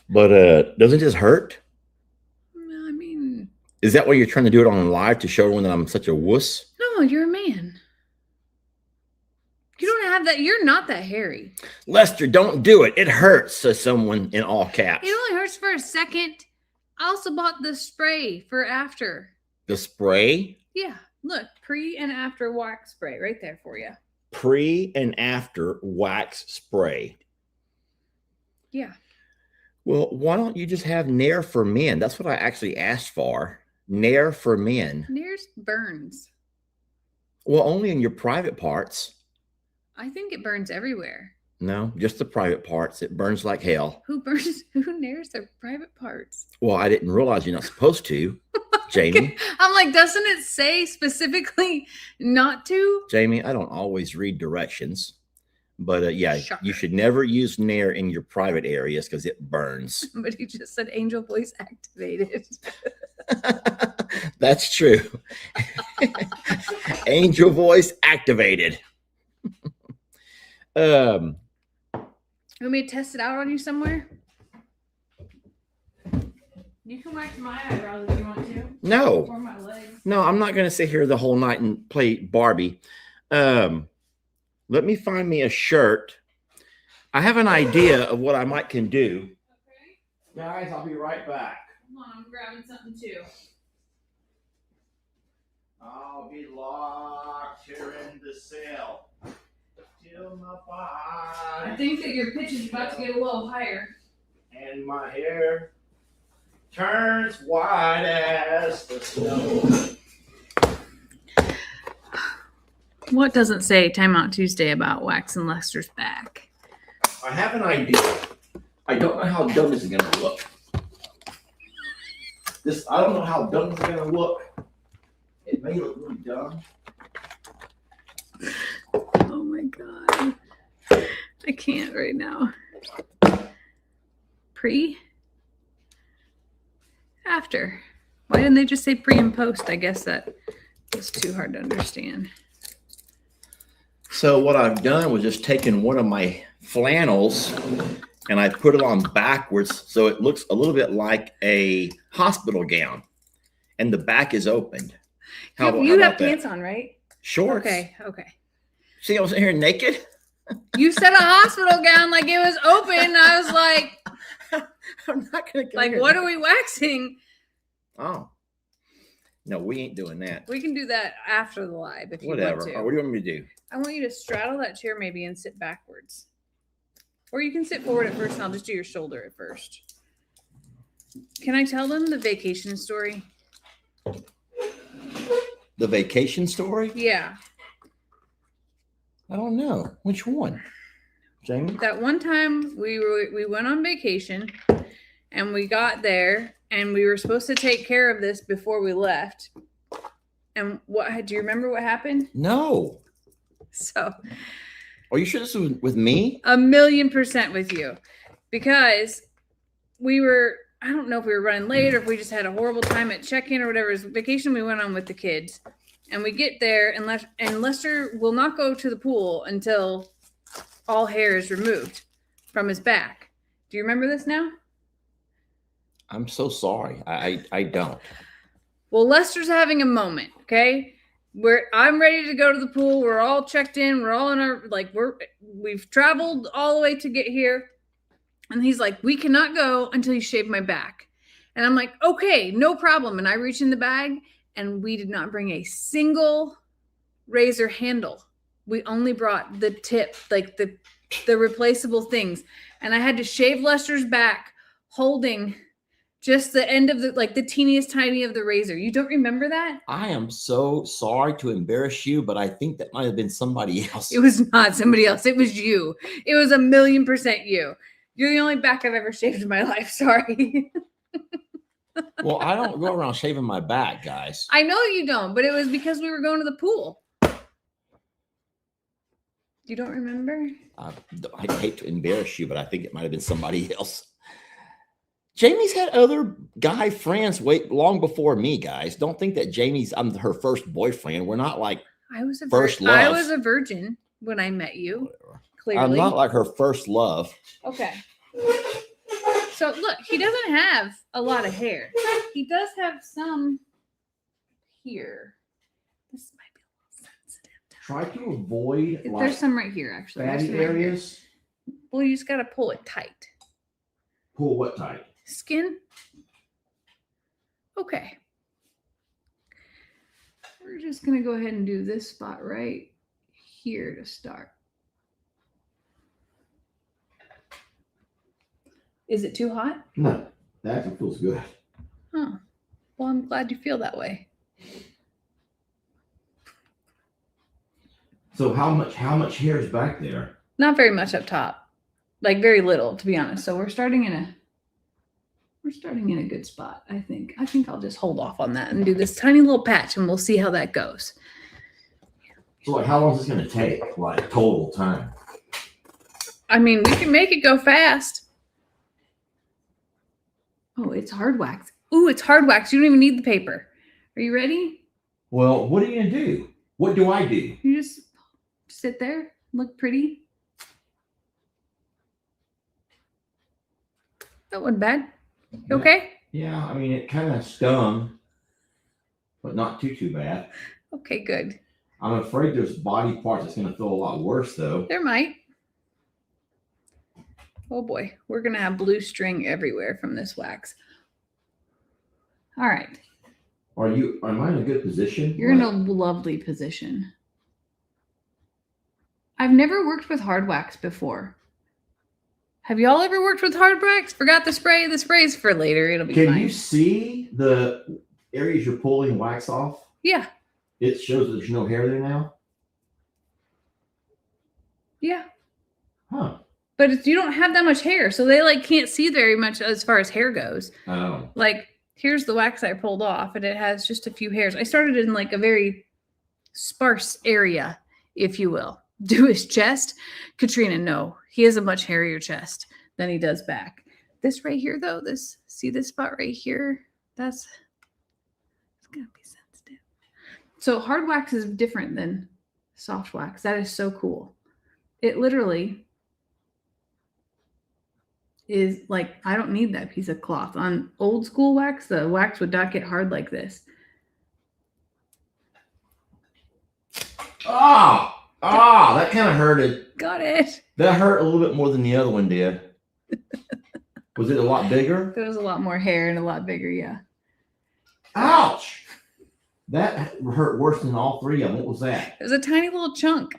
Speaker 3: But doesn't this hurt?
Speaker 2: I mean,
Speaker 3: is that why you're trying to do it on live to show everyone that I'm such a wuss?
Speaker 2: No, you're a man. You don't have that. You're not that hairy.
Speaker 3: Lester, don't do it. It hurts, says someone in all caps.
Speaker 2: It only hurts for a second. I also bought the spray for after.
Speaker 3: The spray?
Speaker 2: Yeah. Look, pre and after wax spray right there for you.
Speaker 3: Pre and after wax spray.
Speaker 2: Yeah.
Speaker 3: Well, why don't you just have Nair for men? That's what I actually asked for. Nair for men.
Speaker 2: Nair's burns.
Speaker 3: Well, only in your private parts.
Speaker 2: I think it burns everywhere.
Speaker 3: No, just the private parts. It burns like hell.
Speaker 2: Who nairs their private parts?
Speaker 3: Well, I didn't realize you're not supposed to, Jamie.
Speaker 2: I'm like, doesn't it say specifically not to?
Speaker 3: Jamie, I don't always read directions. But yeah,
Speaker 2: Shocker.
Speaker 3: You should never use Nair in your private areas because it burns.
Speaker 2: But he just said angel voice activated.
Speaker 3: That's true. Angel voice activated.
Speaker 2: You want me to test it out on you somewhere? You can wax my eyebrows if you want to.
Speaker 3: No.
Speaker 2: Or my legs.
Speaker 3: No, I'm not going to sit here the whole night and play Barbie. Let me find me a shirt. I have an idea of what I might can do.
Speaker 2: Okay.
Speaker 3: Guys, I'll be right back.
Speaker 2: Hold on, I'm grabbing something too.
Speaker 3: I'll be locked here in the cell till my body.
Speaker 2: I think that your pitch is about to get a little higher.
Speaker 3: And my hair turns white as the snow.
Speaker 2: What doesn't say Timeout Tuesday about waxing Lester's back?
Speaker 3: I have an idea. I don't know how dumb this is going to look. I don't know how dumb it's going to look. It may look really dumb.
Speaker 2: Oh my God. I can't right now. Pre? After. Why didn't they just say pre and post? I guess that was too hard to understand.
Speaker 3: So what I've done was just taken one of my flannels and I put it on backwards so it looks a little bit like a hospital gown. And the back is opened.
Speaker 2: You have pants on, right?
Speaker 3: Shorts.
Speaker 2: Okay.
Speaker 3: See, I was in here naked.
Speaker 2: You said a hospital gown like it was open. I was like,
Speaker 3: I'm not gonna go
Speaker 2: like,
Speaker 3: here.
Speaker 2: what are we waxing?
Speaker 3: Oh. No, we ain't doing that.
Speaker 2: We can do that after the live if you
Speaker 3: Whatever.
Speaker 2: want to.
Speaker 3: Or what do you want me to do?
Speaker 2: I want you to straddle that chair maybe and sit backwards. Or you can sit forward at first and I'll just do your shoulder at first. Can I tell them the vacation story?
Speaker 3: The vacation story?
Speaker 2: Yeah.
Speaker 3: I don't know. Which one? Jamie?
Speaker 2: That one time we went on vacation and we got there and we were supposed to take care of this before we left. And do you remember what happened?
Speaker 3: No.
Speaker 2: So
Speaker 3: Are you sure this was with me?
Speaker 2: 1,000,000% with you. Because I don't know if we were running late or if we just had a horrible time at check-in or whatever. It was a vacation we went on with the kids. And we get there and Lester will not go to the pool until all hair is removed from his back. Do you remember this now?
Speaker 3: I'm so sorry. I don't.
Speaker 2: Well, Lester's having a moment, okay? I'm ready to go to the pool. We're all checked in. We're all in our we've traveled all the way to get here. And he's like, we cannot go until you shave my back. And I'm like, okay, no problem. And I reach in the bag and we did not bring a single razor handle. We only brought the tip, like the replaceable things. And I had to shave Lester's back holding just the end of the teeniest tiny of the razor. You don't remember that?
Speaker 3: I am so sorry to embarrass you, but I think that might have been somebody else.
Speaker 2: It was not somebody else. It was you. It was 1,000,000% you. You're the only back I've ever shaved in my life. Sorry.
Speaker 3: Well, I don't go around shaving my back, guys.
Speaker 2: I know you don't, but it was because we were going to the pool. You don't remember?
Speaker 3: I hate to embarrass you, but I think it might have been somebody else. Jamie's had other guy friends long before me, guys. Don't think that I'm her first boyfriend. We're not like first love.
Speaker 2: I was a virgin when I met you.
Speaker 3: Whatever.
Speaker 2: Clearly.
Speaker 3: I'm not like her first love.
Speaker 2: Okay. So look, he doesn't have a lot of hair. He does have some here. This might be a little sensitive.
Speaker 3: Try to avoid
Speaker 2: There's some right here, actually.
Speaker 3: fatty areas.
Speaker 2: Well, you just got to pull it tight.
Speaker 3: Pull what tight?
Speaker 2: Skin. Okay. We're just going to go ahead and do this spot right here to start. Is it too hot?
Speaker 3: No, that actually feels good.
Speaker 2: Oh, well, I'm glad you feel that way.
Speaker 3: So how much hair is back there?
Speaker 2: Not very much up top, like very little, to be honest. So we're starting in a good spot. I think I'll just hold off on that and do this tiny little patch, and we'll see how that goes.
Speaker 3: So like, how long is this going to take? Like total time?
Speaker 2: I mean, we can make it go fast. Oh, it's hard wax. Ooh, it's hard wax. You don't even need the paper. Are you ready?
Speaker 3: Well, what are you going to do? What do I do?
Speaker 2: You just sit there, look pretty. That wasn't bad. You okay?
Speaker 3: Yeah, I mean, it kind of stung, but not too bad.
Speaker 2: Okay, good.
Speaker 3: I'm afraid there's body parts that's going to feel a lot worse, though.
Speaker 2: There might. Oh boy, we're going to have blue string everywhere from this wax. All right.
Speaker 3: Am I in a good position?
Speaker 2: You're in a lovely position. I've never worked with hard wax before. Have y'all ever worked with hard wax? Forgot the spray. The spray's for later. It'll be fine.
Speaker 3: Can you see the areas you're pulling wax off?
Speaker 2: Yeah.
Speaker 3: It shows that there's no hair there now.
Speaker 2: Yeah.
Speaker 3: Huh.
Speaker 2: But you don't have that much hair, so they like can't see very much as far as hair goes.
Speaker 3: Oh.
Speaker 2: Like here's the wax I pulled off, and it has just a few hairs. I started in like a very sparse area, if you will. Do his chest. Katrina, no. He has a much hairier chest than he does back. This right here, though, see this spot right here? It's gonna be sensitive. So hard wax is different than soft wax. That is so cool. It literally is like, I don't need that piece of cloth. On old school wax, the wax would not get hard like this.
Speaker 3: That kind of hurted.
Speaker 2: Got it.
Speaker 3: That hurt a little bit more than the other one did. Was it a lot bigger?
Speaker 2: There was a lot more hair and a lot bigger, yeah.
Speaker 3: Ouch! That hurt worse than all three of them. What was that?
Speaker 2: It was a tiny little chunk.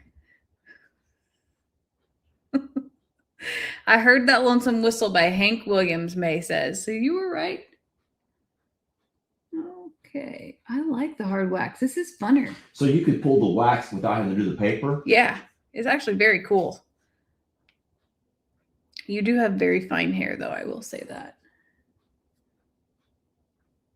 Speaker 2: I heard that lonesome whistle by Hank Williams, May says. So you were right. Okay. I like the hard wax. This is funner.
Speaker 3: So you could pull the wax without having to do the paper?
Speaker 2: Yeah. It's actually very cool. You do have very fine hair, though. I will say that.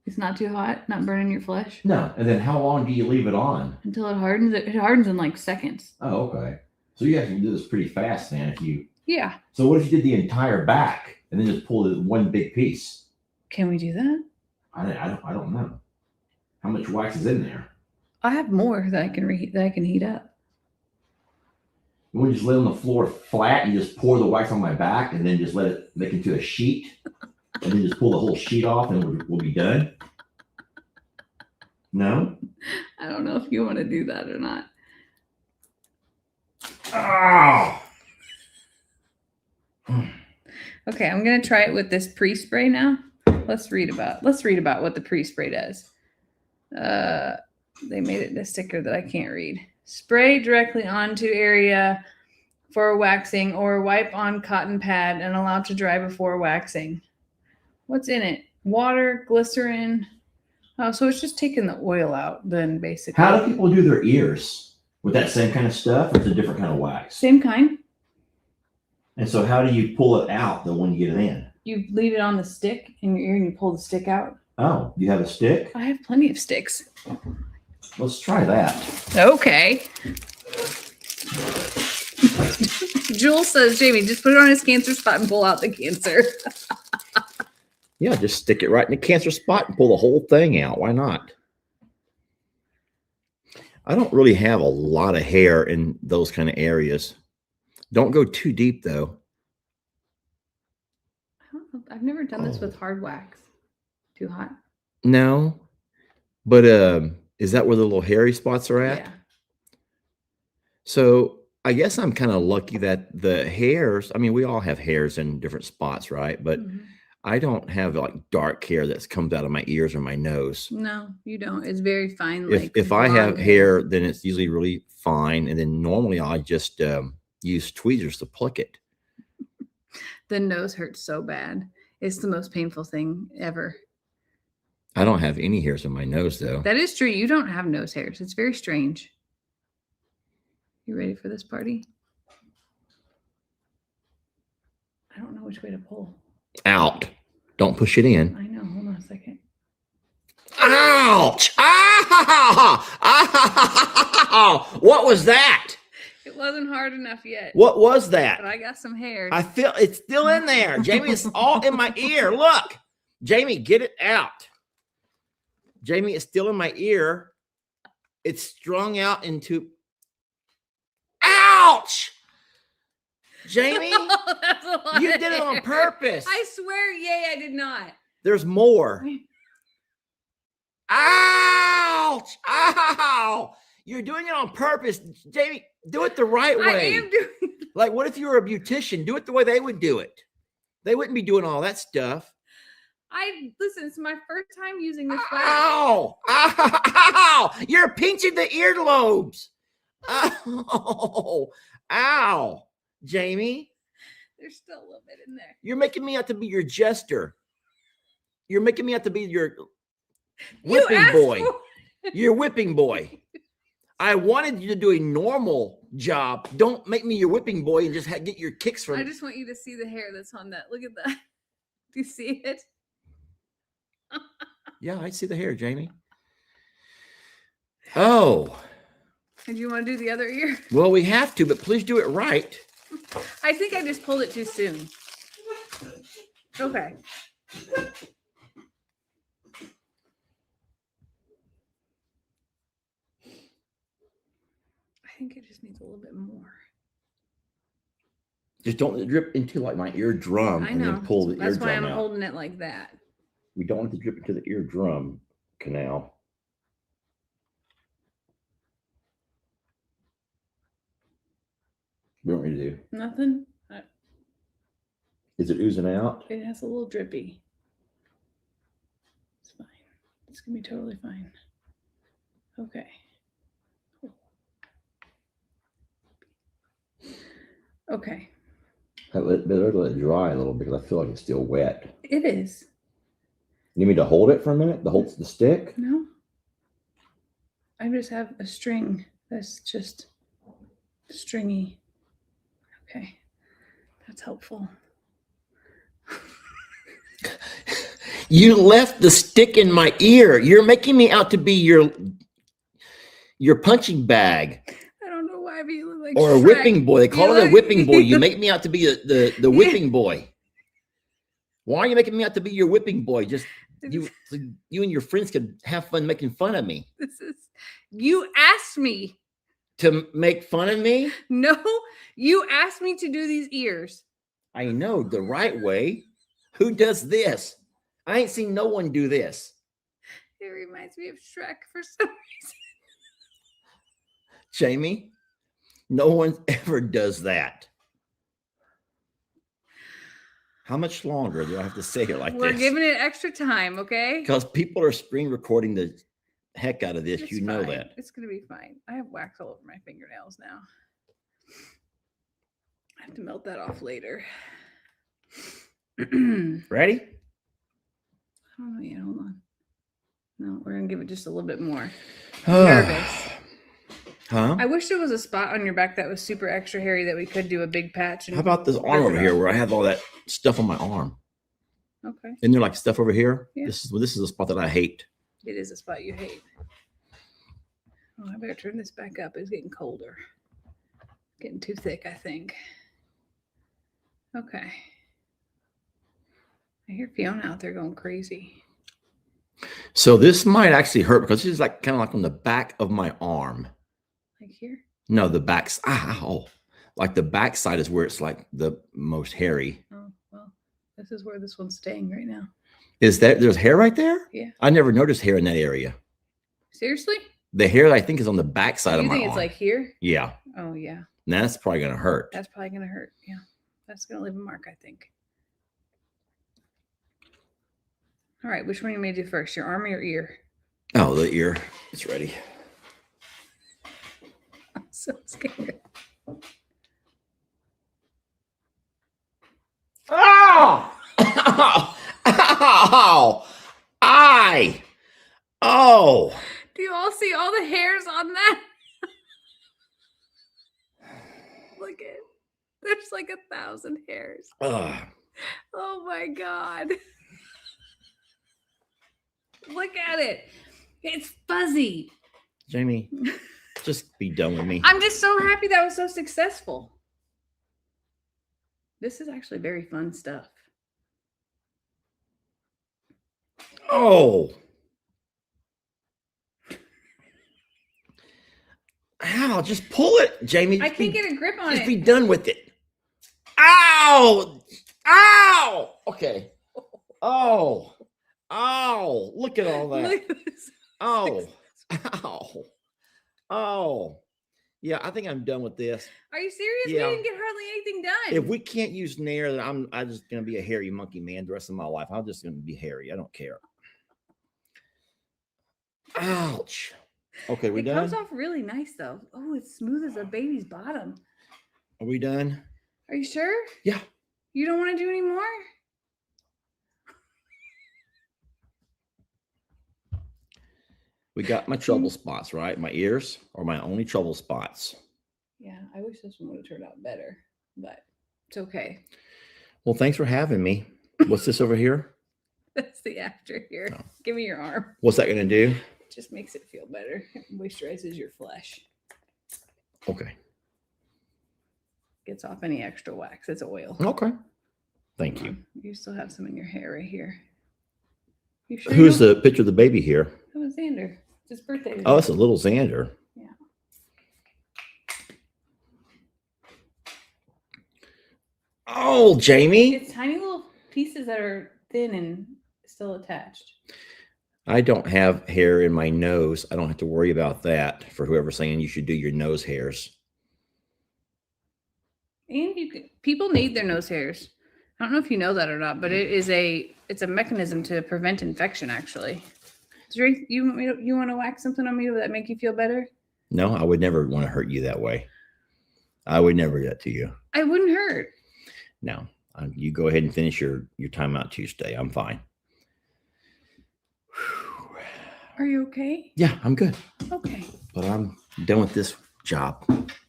Speaker 2: It's not too hot, not burning your flesh.
Speaker 3: No. And then how long do you leave it on?
Speaker 2: Until it hardens. It hardens in like seconds.
Speaker 3: Oh, okay. So you actually do this pretty fast then if you...
Speaker 2: Yeah.
Speaker 3: So what if you did the entire back and then just pulled it one big piece?
Speaker 2: Can we do that?
Speaker 3: I don't know. How much wax is in there?
Speaker 2: I have more that I can heat up.
Speaker 3: You want to just lay on the floor flat and just pour the wax on my back and then just let it make into a sheet and then just pull the whole sheet off and we'll be done? No?
Speaker 2: I don't know if you want to do that or not.
Speaker 3: Oh!
Speaker 2: Okay, I'm gonna try it with this pre-spray now. Let's read about what the pre-spray does. They made it a sticker that I can't read. Spray directly onto area for waxing or wipe on cotton pad and allow to dry before waxing. What's in it? Water, glycerin. Oh, so it's just taking the oil out then basically.
Speaker 3: How do people do their ears? With that same kind of stuff or is it a different kind of wax?
Speaker 2: Same kind.
Speaker 3: And so how do you pull it out though when you get it in?
Speaker 2: You leave it on the stick in your ear and you pull the stick out.
Speaker 3: Oh, you have a stick?
Speaker 2: I have plenty of sticks.
Speaker 3: Let's try that.
Speaker 2: Okay. Jules says, Jamie, just put it on his cancer spot and pull out the cancer.
Speaker 3: Yeah, just stick it right in the cancer spot and pull the whole thing out. Why not? I don't really have a lot of hair in those kind of areas. Don't go too deep, though.
Speaker 2: I've never done this with hard wax. Too hot?
Speaker 3: No. But is that where the little hairy spots are at?
Speaker 2: Yeah.
Speaker 3: So I guess I'm kind of lucky that the hairs, I mean, we all have hairs in different spots, right? But I don't have like dark hair that comes out of my ears or my nose.
Speaker 2: No, you don't. It's very fine.
Speaker 3: If I have hair, then it's usually really fine. And then normally I just use tweezers to pluck it.
Speaker 2: The nose hurts so bad. It's the most painful thing ever.
Speaker 3: I don't have any hairs in my nose, though.
Speaker 2: That is true. You don't have nose hairs. It's very strange. You ready for this party? I don't know which way to pull.
Speaker 3: Out. Don't push it in.
Speaker 2: I know. Hold on a second.
Speaker 3: Ouch! Ow! What was that?
Speaker 2: It wasn't hard enough yet.
Speaker 3: What was that?
Speaker 2: But I got some hair.
Speaker 3: I feel it's still in there. Jamie, it's all in my ear. Look. Jamie, get it out. Jamie, it's still in my ear. It's strung out into... Ouch! Jamie,
Speaker 2: That's a lot
Speaker 3: you
Speaker 2: of
Speaker 3: did it on
Speaker 2: hair.
Speaker 3: purpose.
Speaker 2: I swear, yay, I did not.
Speaker 3: There's more. Ouch! Ow! You're doing it on purpose. Jamie, do it the right way.
Speaker 2: I am doing it.
Speaker 3: Like, what if you were a beautician? Do it the way they would do it. They wouldn't be doing all that stuff.
Speaker 2: Listen, it's my first time using this wax.
Speaker 3: Ow! Ow! You're pinching the earlobes. Ow! Ow! Jamie,
Speaker 2: There's still a little bit in there.
Speaker 3: you're making me out to be your jester. You're making me out to be your whipping boy. Your whipping boy. I wanted you to do a normal job. Don't make me your whipping boy and just get your kicks from.
Speaker 2: I just want you to see the hair that's on that. Look at that. Do you see it?
Speaker 3: Yeah, I see the hair, Jamie. Oh.
Speaker 2: And you want to do the other ear?
Speaker 3: Well, we have to, but please do it right.
Speaker 2: I think I just pulled it too soon. Okay. I think it just needs a little bit more.
Speaker 3: Just don't drip into like my eardrum
Speaker 2: I
Speaker 3: and
Speaker 2: know.
Speaker 3: then pull the
Speaker 2: That's why
Speaker 3: eardrum
Speaker 2: I'm
Speaker 3: out.
Speaker 2: holding it like that.
Speaker 3: We don't want it to drip into the eardrum canal. What do you want me to do?
Speaker 2: Nothing.
Speaker 3: Is it oozing out?
Speaker 2: It has a little drippy. It's fine. It's gonna be totally fine. Okay. Okay.
Speaker 3: Better let it dry a little bit because I feel like it's still wet.
Speaker 2: It is.
Speaker 3: You need me to hold it for a minute? Hold the stick?
Speaker 2: No. I just have a string that's just stringy. Okay. That's helpful.
Speaker 3: You left the stick in my ear. You're making me out to be your punching bag.
Speaker 2: I don't know why, but you look like
Speaker 3: Or a
Speaker 2: Shrek.
Speaker 3: whipping boy. They call
Speaker 2: You
Speaker 3: it a
Speaker 2: look-
Speaker 3: whipping boy. You make me out to be the whipping boy. Why are you making me out to be your whipping boy? Just you and your friends could have fun making fun of me.
Speaker 2: You asked me.
Speaker 3: To make fun of me?
Speaker 2: No, you asked me to do these ears.
Speaker 3: I know the right way. Who does this? I ain't seen no one do this.
Speaker 2: It reminds me of Shrek for some reason.
Speaker 3: Jamie, no one ever does that. How much longer do I have to say it like
Speaker 2: We're
Speaker 3: this?
Speaker 2: giving it extra time, okay?
Speaker 3: Because people are screen recording the heck out of this.
Speaker 2: It's
Speaker 3: You know
Speaker 2: fine.
Speaker 3: that.
Speaker 2: It's gonna be fine. I have wax all over my fingernails now. I have to melt that off later. I
Speaker 3: Ready?
Speaker 2: don't know yet. Hold on. No, we're gonna give it just a little bit more. I'm nervous.
Speaker 3: Huh?
Speaker 2: I wish there was a spot on your back that was super extra hairy that we could do a big patch. And
Speaker 3: How about this arm over here where I have all that stuff on my arm?
Speaker 2: Okay.
Speaker 3: Isn't there like stuff over here?
Speaker 2: Yeah.
Speaker 3: This is a spot that I hate.
Speaker 2: It is a spot you hate. Oh, I better turn this back up. It's getting colder. Getting too thick, I think. Okay. I hear Fiona out there going crazy.
Speaker 3: So this might actually hurt because this is like kind of like on the back of my arm.
Speaker 2: Like here?
Speaker 3: No, the back. Ow. Like the back side is where it's like the most hairy.
Speaker 2: Oh, well, this is where this one's staying right now.
Speaker 3: There's hair right there?
Speaker 2: Yeah.
Speaker 3: I never noticed hair in that area.
Speaker 2: Seriously?
Speaker 3: The hair I think is on the back side
Speaker 2: You
Speaker 3: of my
Speaker 2: think
Speaker 3: arm.
Speaker 2: it's like here?
Speaker 3: Yeah.
Speaker 2: Oh, yeah.
Speaker 3: And that's probably gonna hurt.
Speaker 2: That's probably going to hurt. Yeah. That's going to leave a mark, I think. All right. Which one you may do first? Your arm or your ear?
Speaker 3: Oh, the ear. It's ready.
Speaker 2: I'm so scared.
Speaker 3: Oh! Ow! Ow! I! Oh!
Speaker 2: Do you all see all the hairs on that? Look at there's like 1,000 hairs.
Speaker 3: Ugh.
Speaker 2: Oh my God. Look at it. It's fuzzy.
Speaker 3: Jamie, just be done with me.
Speaker 2: I'm just so happy that was so successful. This is actually very fun stuff.
Speaker 3: Oh! Ow, just pull it, Jamie.
Speaker 2: I
Speaker 3: Just
Speaker 2: can't
Speaker 3: be-
Speaker 2: get a grip on
Speaker 3: Just
Speaker 2: it.
Speaker 3: be done with it. Ow! Ow! Okay. Oh. Oh. Look at all that.
Speaker 2: Look at this.
Speaker 3: Oh. Ow. Oh. Yeah, I think I'm done with this.
Speaker 2: Are you serious?
Speaker 3: Yeah.
Speaker 2: We didn't get hardly anything done.
Speaker 3: If we can't use Nair, then I'm just gonna be a hairy monkey man the rest of my life. I'm just gonna be hairy. I don't care. Ouch. Okay, we
Speaker 2: it
Speaker 3: done?
Speaker 2: comes off really nice though. Oh, it's smooth as a baby's bottom.
Speaker 3: Are we done?
Speaker 2: Are you sure?
Speaker 3: Yeah.
Speaker 2: You don't want to do any more?
Speaker 3: We got my trouble spots, right? My ears are my only trouble spots.
Speaker 2: Yeah, I wish this one would have turned out better, but it's okay.
Speaker 3: Well, thanks for having me. What's this over here?
Speaker 2: That's the after here.
Speaker 3: Oh.
Speaker 2: Give me your arm.
Speaker 3: What's that gonna do?
Speaker 2: It just makes it feel better. It moisturizes your flesh.
Speaker 3: Okay.
Speaker 2: Gets off any extra wax. It's oil.
Speaker 3: Okay. Thank you.
Speaker 2: You still have some in your hair right here. You sure
Speaker 3: Who's
Speaker 2: you
Speaker 3: the picture of the baby here?
Speaker 2: That was Xander. It's his birthday today.
Speaker 3: Oh, it's a little Xander.
Speaker 2: Yeah.
Speaker 3: Oh, Jamie.
Speaker 2: It's tiny little pieces that are thin and still attached.
Speaker 3: I don't have hair in my nose. I don't have to worry about that for whoever's saying you should do your nose hairs.
Speaker 2: And people need their nose hairs. I don't know if you know that or not, but it's a mechanism to prevent infection. Actually, you want to wax something on me that make you feel better?
Speaker 3: No, I would never want to hurt you that way. I would never do that to you.
Speaker 2: I wouldn't hurt.
Speaker 3: No, you go ahead and finish your Timeout Tuesday. I'm fine.
Speaker 2: Are you okay?
Speaker 3: Yeah, I'm good.
Speaker 2: Okay.
Speaker 3: But I'm done with this job.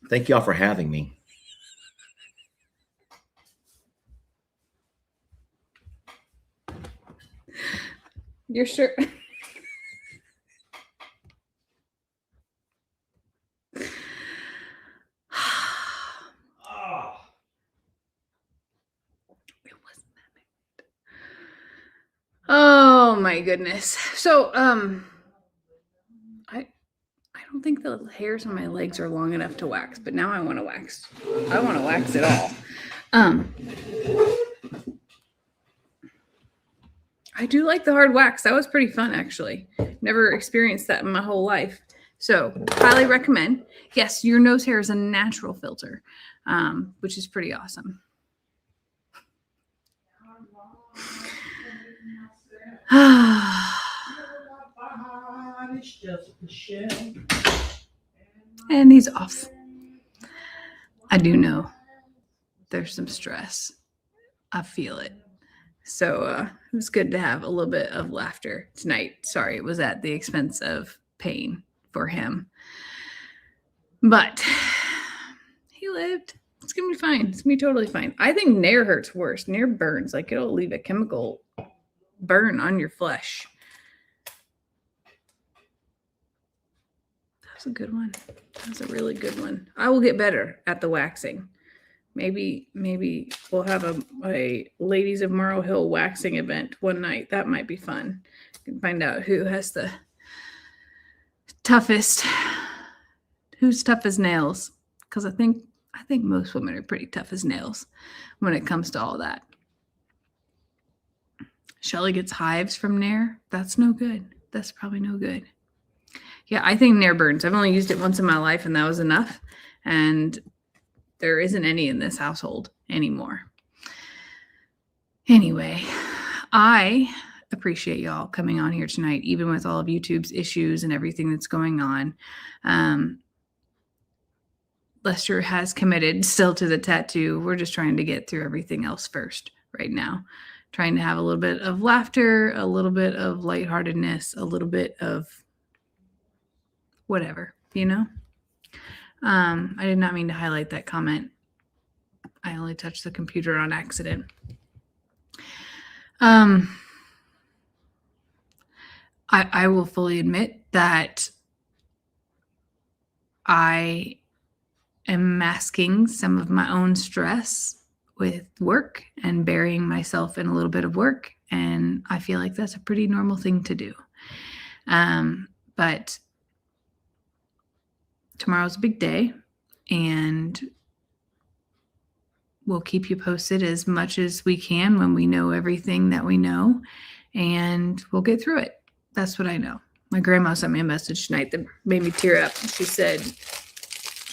Speaker 3: Thank y'all for having me.
Speaker 2: You're sure? Oh my goodness. So I don't think the hairs on my legs are long enough to wax, but now I want to wax. I want to wax it all. I do like the hard wax. That was pretty fun actually. Never experienced that in my whole life. So highly recommend. Yes, your nose hair is a natural filter, which is pretty awesome. And he's off. I do know there's some stress. I feel it. So it was good to have a little bit of laughter tonight. Sorry, it was at the expense of pain for him. But he lived. It's going to be fine. It's going to be totally fine. I think Nair hurts worse. Nair burns. Like it'll leave a chemical burn on your flesh. That was a good one. That was a really good one. I will get better at the waxing. Maybe we'll have a Ladies of Morrow Hill waxing event one night. That might be fun. You can find out who has the toughest, who's tough as nails. Because I think most women are pretty tough as nails when it comes to all that. Shelly gets hives from Nair. That's no good. That's probably no good. Yeah, I think Nair burns. I've only used it once in my life, and that was enough. And there isn't any in this household anymore. Anyway, I appreciate y'all coming on here tonight, even with all of YouTube's issues and everything that's going on. Lester has committed still to the tattoo. We're just trying to get through everything else first right now. Trying to have a little bit of laughter, a little bit of lightheartedness, a little bit of whatever, you know? I did not mean to highlight that comment. I only touched the computer on accident. I will fully admit that I am masking some of my own stress with work and burying myself in a little bit of work. And I feel like that's a pretty normal thing to do. But tomorrow's a big day, and we'll keep you posted as much as we can when we know everything that we know, and we'll get through it. That's what I know. My grandma sent me a message tonight that made me tear up. She said,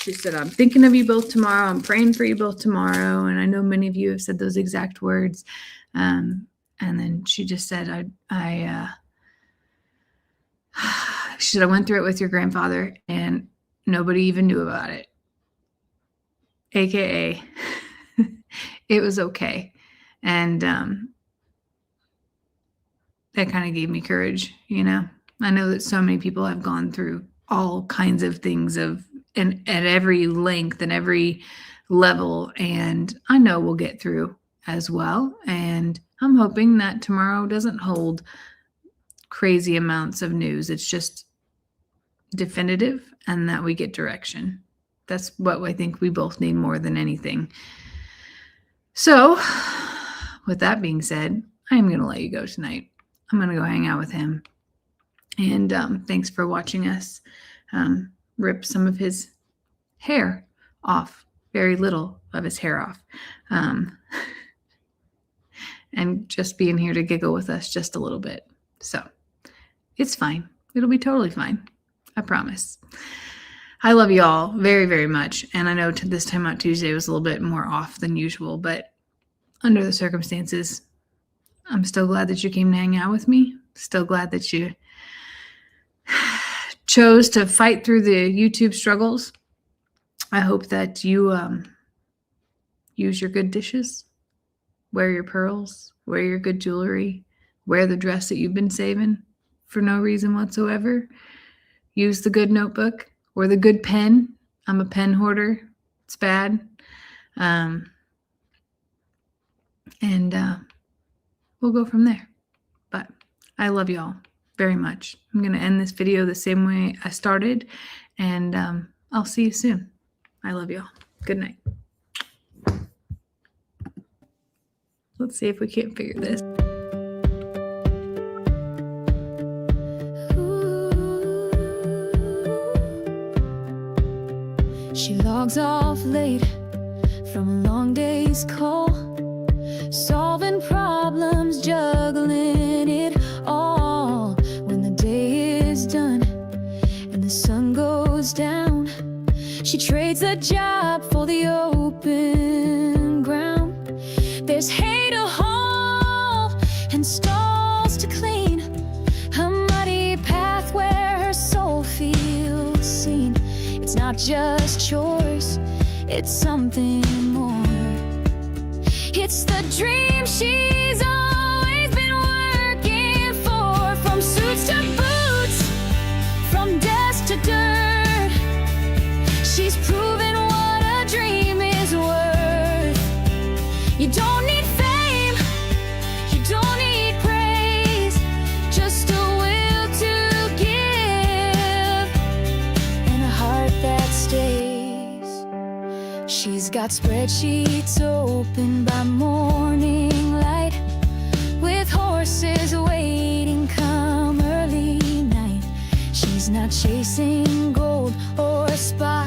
Speaker 2: She said, I'm thinking of you both tomorrow. I'm praying for you both tomorrow. And I know many of you have said those exact words. And then she just said, she said, I went through it with your grandfather and nobody even knew about it. AKA, it was okay. And that kind of gave me courage, you know. I know that so many people have gone through all kinds of things and at every length and every level, and I know we'll get through as well. And I'm hoping that tomorrow doesn't hold crazy amounts of news. It's just definitive and that we get direction. That's what I think we both need more than anything. So with that being said, I'm going to let you go tonight. I'm going to go hang out with him. And thanks for watching us rip some of his hair off, very little of his hair off. And just being here to giggle with us just a little bit. So it's fine. It'll be totally fine. I promise. I love you all very, very much. And I know this Timeout Tuesday was a little bit more off than usual, but under the circumstances, I'm still glad that you came to hang out with me. Still glad that you chose to fight through the YouTube struggles. I hope that you use your good dishes, wear your pearls, wear your good jewelry, wear the dress that you've been saving for no reason whatsoever. Use the good notebook or the good pen. I'm a pen hoarder. It's bad. We'll go from there. But I love y'all very much. I'm going to end this video the same way I started, and I'll see you soon. I love y'all. Good night. Let's see if we can't figure this.
Speaker 1: She logs off late from a long day's call, solving problems, juggling it all. When the day is done and the sun goes down, she trades the job for the open ground. There's hay to haul and stalls to clean, a muddy path where her soul feels seen. It's not just chores, it's something more. It's the dream she's always been working for. From suits to boots, from desk to dirt, she's proven what a dream is worth. You don't need fame, you don't need praise, just a will to give and a heart that stays. She's got spreadsheets open by morning light, with horses waiting come early night. She's not chasing gold or spot